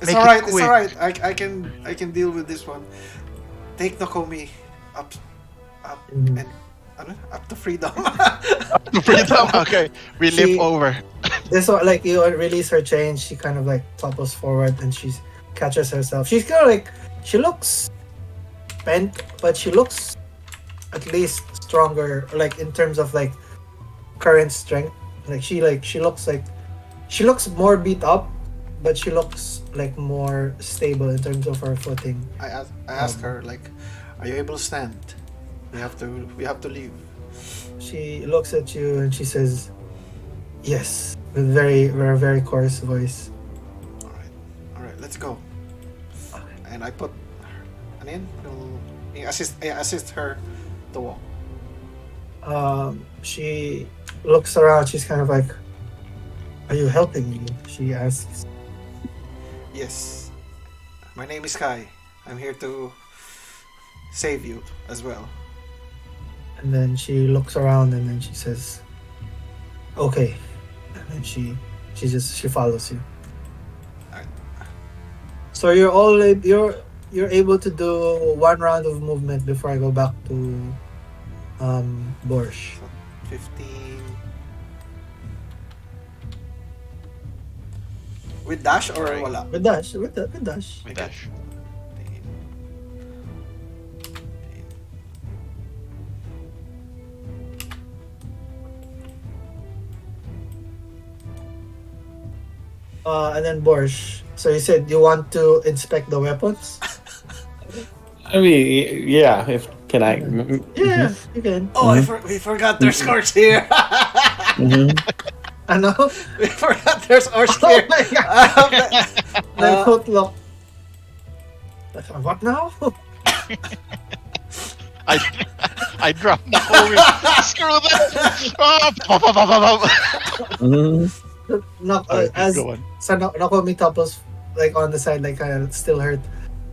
It's Make all it right. It's quick. all right. I can deal with this one. Take Nakomi up, Mhm. and up to freedom. Freedom. Okay, we She- leap over. This one, like you release her chain, she kind of like topples forward and she catches herself. She's kind of like she looks bent, but she looks at least stronger, like in terms of like current strength. She looks more beat up, but she looks like more stable in terms of her footing. I asked her like, "Are you able to stand? We have to leave." She looks at you and she says, "Yes," with very coarse voice. All right, let's go. And I put, ano yun? I assist her to walk. She looks around. She's kind of like, "Are you helping me?" She asks. Yes, my name is Kai. I'm here to save you as well. And then she looks around and then she says, "Okay." And then she follows you. Alright. So you're able to do one round of movement before I go back to Borsh. 15. With dash or Right. wala? With dash, with dash. With dash. 15. And then Borsh. So you said you want to inspect the weapons? I mean, yeah. If can I? Yeah, you can. Oh, we forgot there's scores here. Mhm. Ano? We forgot there's scores Oh here. my god! Like Uh, footlock. What now? I dropped Nakomi. Screw that. Oh, pop, pop, pop, pop, pop. Mhm. No, Alright, as go on. so Nakomi topples like on the side, like kind of still hurt.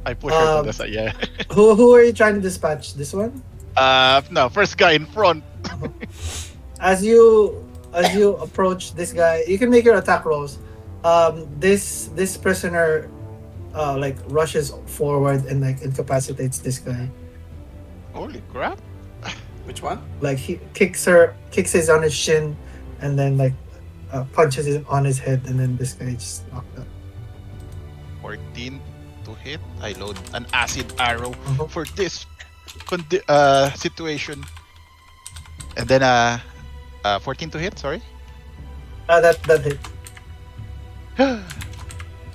I push her to the side. Yeah. Who are you trying to dispatch? This one? No, first guy in front. As you approach this guy, you can make your attack rolls. This prisoner like rushes forward and like incapacitates this guy. Holy crap! Which one? Like he kicks his on his shin, and then like punches it on his head, and then this guy just knocked out. 14 to hit. I load an acid arrow Uh-huh. for this situation. And then 14 to hit. Sorry. That hit.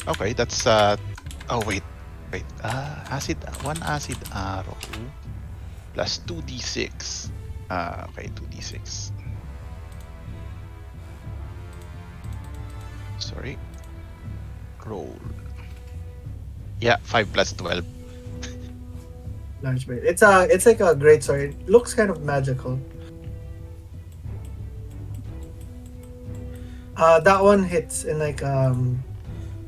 Okay, that's oh wait. Acid arrow plus 2d6. Okay, 2d6. Sorry. Roll. Yeah, 5 plus 12. Large blade. It's like a great sword. It looks kind of magical. That one hits and like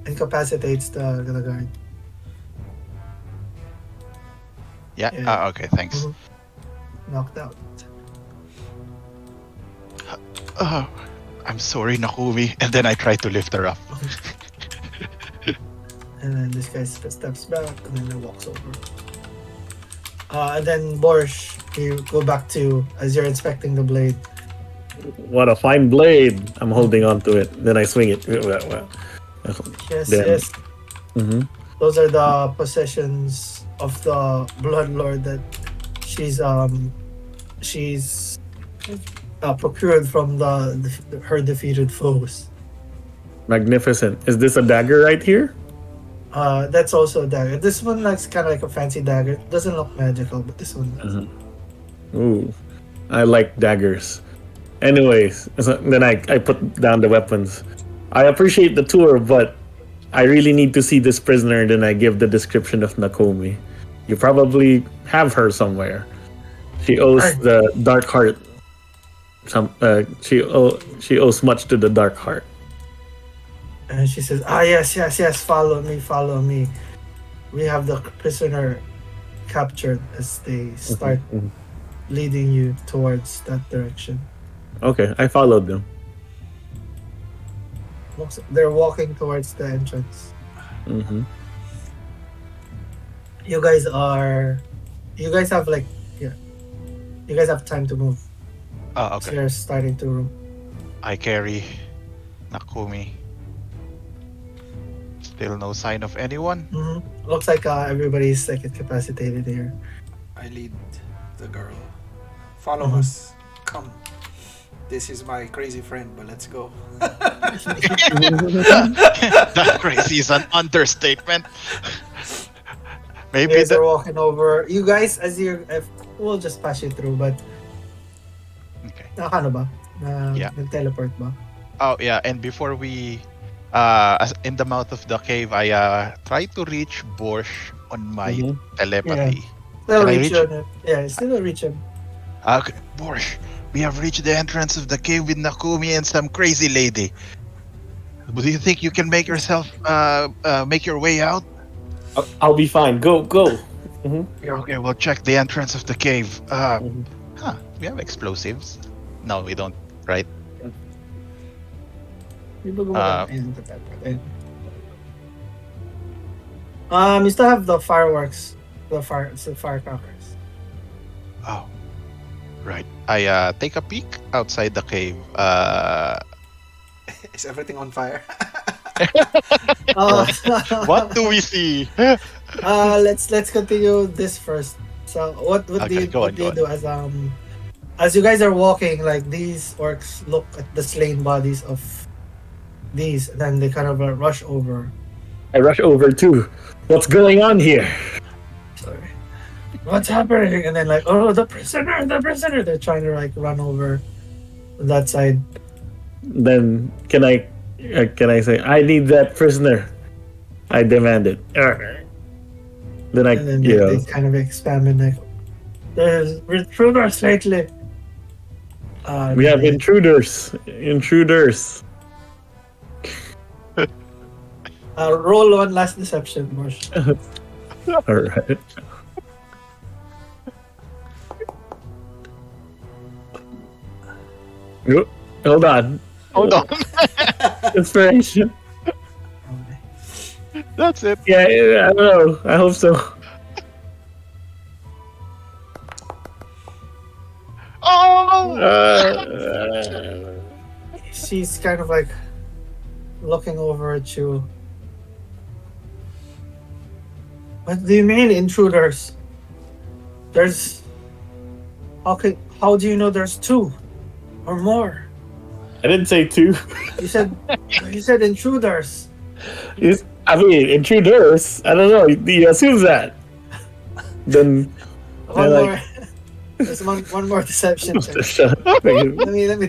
incapacitates the guard. Yeah. Yeah. Okay, thanks. Mhm. Knocked out. Oh, I'm sorry, Nakumi. And then I try to lift her up. And then this guy steps back and then walks over. And then Borsh, you go back to as you're inspecting the blade. What a fine blade! I'm holding on to it. Then I swing it. Yes, Then- yes. Mhm. Those are the possessions of the Blood Lord that she's procured from her defeated foes. Magnificent. Is this a dagger right here? That's also a dagger. This one looks kind of like a fancy dagger. It doesn't look magical, but this one does. Ooh, I like daggers. Anyways, so then I put down the weapons. I appreciate the tour, but I really need to see this prisoner. Then I give the description of Nakomi. You probably have her somewhere. She owes the Dark Heart. She owes much to the Dark Heart. And she says, yes, follow me. We have the prisoner captured as they start leading you towards that direction. Okay, I followed them. They're walking towards the entrance. Mm-hmm. You guys are. You guys have like. Yeah. You guys have time to move. So Okay. you're starting to. I carry Nakumi. Still no sign of anyone. Looks like everybody's like incapacitated here. I lead the girl. Follow Mhm. us. Come. This is my crazy friend, but let's go. That crazy is an understatement. You Maybe guys are the. walking over. You guys, we'll just pass you through, but Okay. ano ba? Yeah. Nag-teleport ba? Oh yeah, and before we, in the mouth of the cave, I try to reach Borsh on my Mhm. telepathy. Still Can I reach reach? him. Yeah, still reach him. Okay, Borsh, we have reached the entrance of the cave with Nakumi and some crazy lady. Do you think you can make make your way out? I'll be fine. Go. Yeah, okay, we'll check the entrance of the cave. Mhm. We have explosives. No, we don't. Right? Di ba gumagana? Ayun, nagte-teleport. Ayun. You still have the fireworks. The firecrackers. Oh, right. I take a peek outside the cave. Is everything on fire? What do we see? Let's continue this first. So what do Okay, you go what on, do go you on. do as you guys are walking? Like these orcs look at the slain bodies of these, and then they kind of rush over. I rush over too. What's going on here? Sorry, what's happening? And then like, oh, the prisoner, the prisoner! They're trying to like run over that side, Then can I say I need that prisoner? I demand it. Then I and then you they know kind of expand and like, there's intruders lately. we have They- intruders. Intruders. roll one last deception, Borsh. All right. Oh, hold on. Hold on. Inspiration. That's it. Yeah, I don't know. I hope so. Oh! She's kind of like looking over at you. What do you mean intruders? There's how do you know there's two or more? I didn't say two. You said you said intruders. I mean, intruders. I don't know. You assume that. Then One like- more. There's one more deception check. no. Let me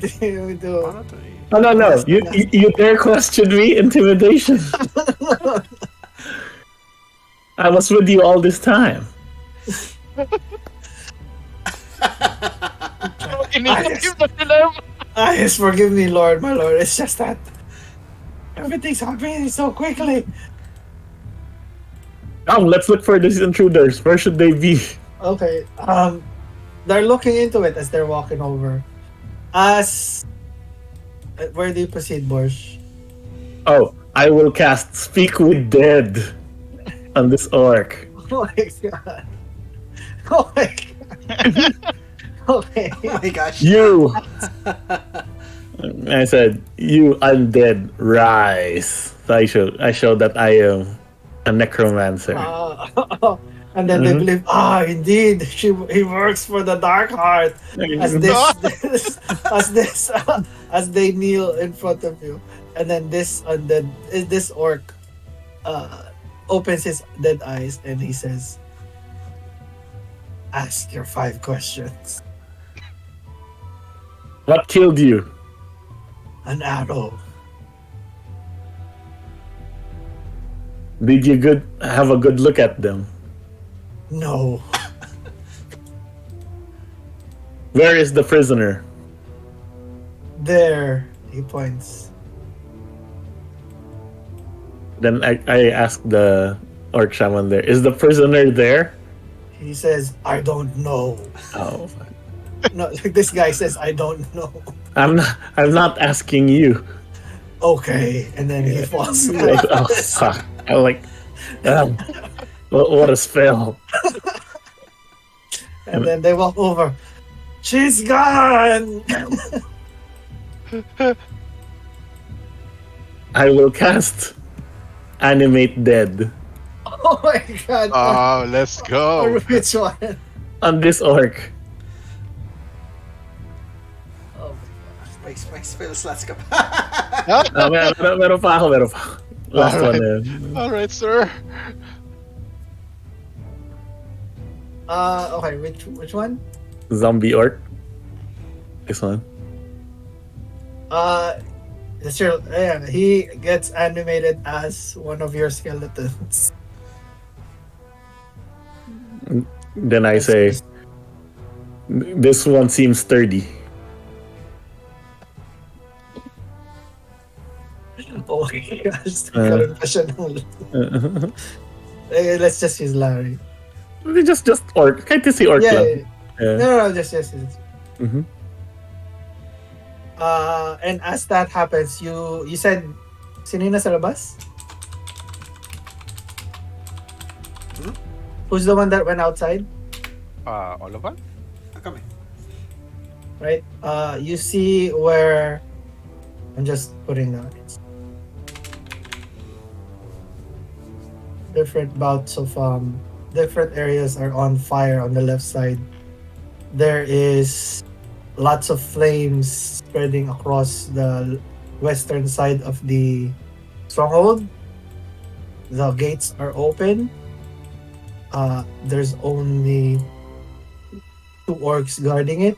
do. No. You dare question me? Intimidation. I was with you all this time. Yes, forgive me, Lord, my Lord. It's just that everything's happening so quickly. Let's look for these intruders. Where should they be? Okay. They're looking into it as they're walking over. Where do you proceed, Borsh? Oh, I will cast Speak with Dead on this orc. Oh my god. Oh my god. Okay. Oh my gosh. You! I said, you undead, rise. So I showed that I am a necromancer. And then they believe, indeed, he works for the Dark Heart. As they kneel in front of you, and then this orc opens his dead eyes and he says, "Ask your 5 questions." What killed you? An arrow. Did you have a good look at them? No. Where is the prisoner? There, he points. Then I asked the orc shaman there, is the prisoner there? He says, "I don't know." Oh. No, this guy says, I don't know. I'm not asking you. Okay, and then he falls Like, down. oh fuck! I like, what a spell. And then they walk over. She's gone! I will cast Animate Dead Oh my god. Oh, let's go. Which one? on this orc. Oh, May spell slots ka pa. Meron pa ako. Last one Alright. na yun. All right, sir. okay, which one? Zombie orc. This one. Sure, yeah, he gets animated as one of your skeletons. Then I say, this one seems sturdy. Oh my gosh, nagkaroon pa siya ng... Let's just use Larry. Just orc. Kahit si orc Yeah, lang. Yeah. No, just. Mhm. And as that happens, you said, sino yung nasa labas? Who's the one that went outside? Olór? Kami. Right? You see where... I'm just putting down. Different bouts of different areas are on fire on the left side. There is lots of flames spreading across the western side of the stronghold. The gates are open. There's only 2 orcs guarding it,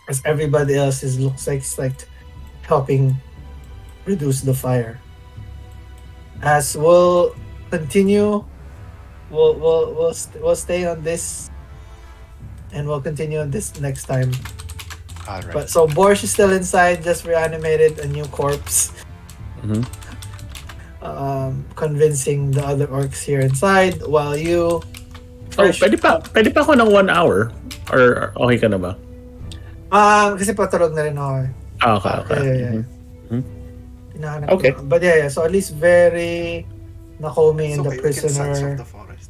as everybody else looks like helping reduce the fire. As we'll continue, we'll stay on this, and we'll continue on this next time. All right. But so Borsh is still inside, just reanimated a new corpse, Mhm. convincing the other orcs here inside, while you. Oh, pwede pa ako ng 1 hour. Or okay ka na ba? Kasi patulog na rin ako. Okay. Yeah. Mhm. Hinahanap Okay. ko. But yeah, so at least Verri, Nakomi, It's and okay, the we can Sons prisoner of the Forest.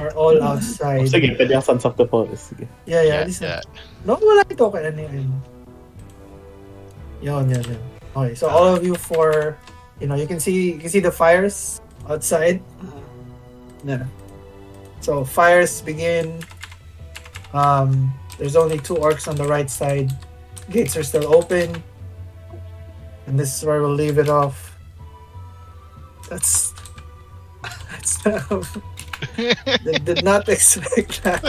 are all outside. Sige, pwede ang Sons of the Forest. Sige. Yeah, Yeah, at least. yeah. No, wala ito. Kaya ano yun. Yun. Okay, so all of you you can see the fires outside. Yeah. So fires begin. There's only 2 orcs on the right side. Gates are still open. And this is where we'll leave it off. That's did not expect that.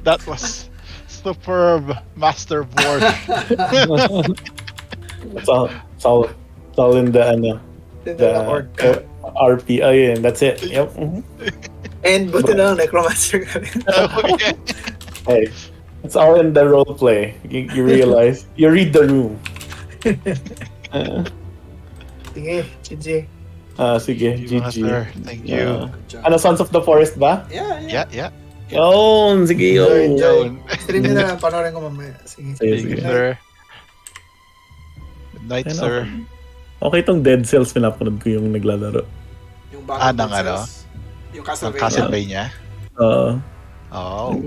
That was superb, Master Borsh. It's all in the Orc. RP. Oh, yeah, that's it. Yep. Mhm. And buti na lang, necromancer ka rin. Okay. Hey, it's all in the role play. You realize, you read the room. Sige, GG. Sige, Thank you, GG. Master. Thank you. Good job. Ano, Sons of the Forest ba? Yeah. Yeah. Yun, sige, yun. Enjoy. Stream nyo na lang, panoorin ko mamaya. Sige. Sige, Thank you, sige. sir. Good night, Ayun, sir. Okay tong Dead Cells, pinapanood ko yung naglalaro. Yung bagong ng Dead Cells, yung Ang Castlevania. Castlevania. Uh, Oh.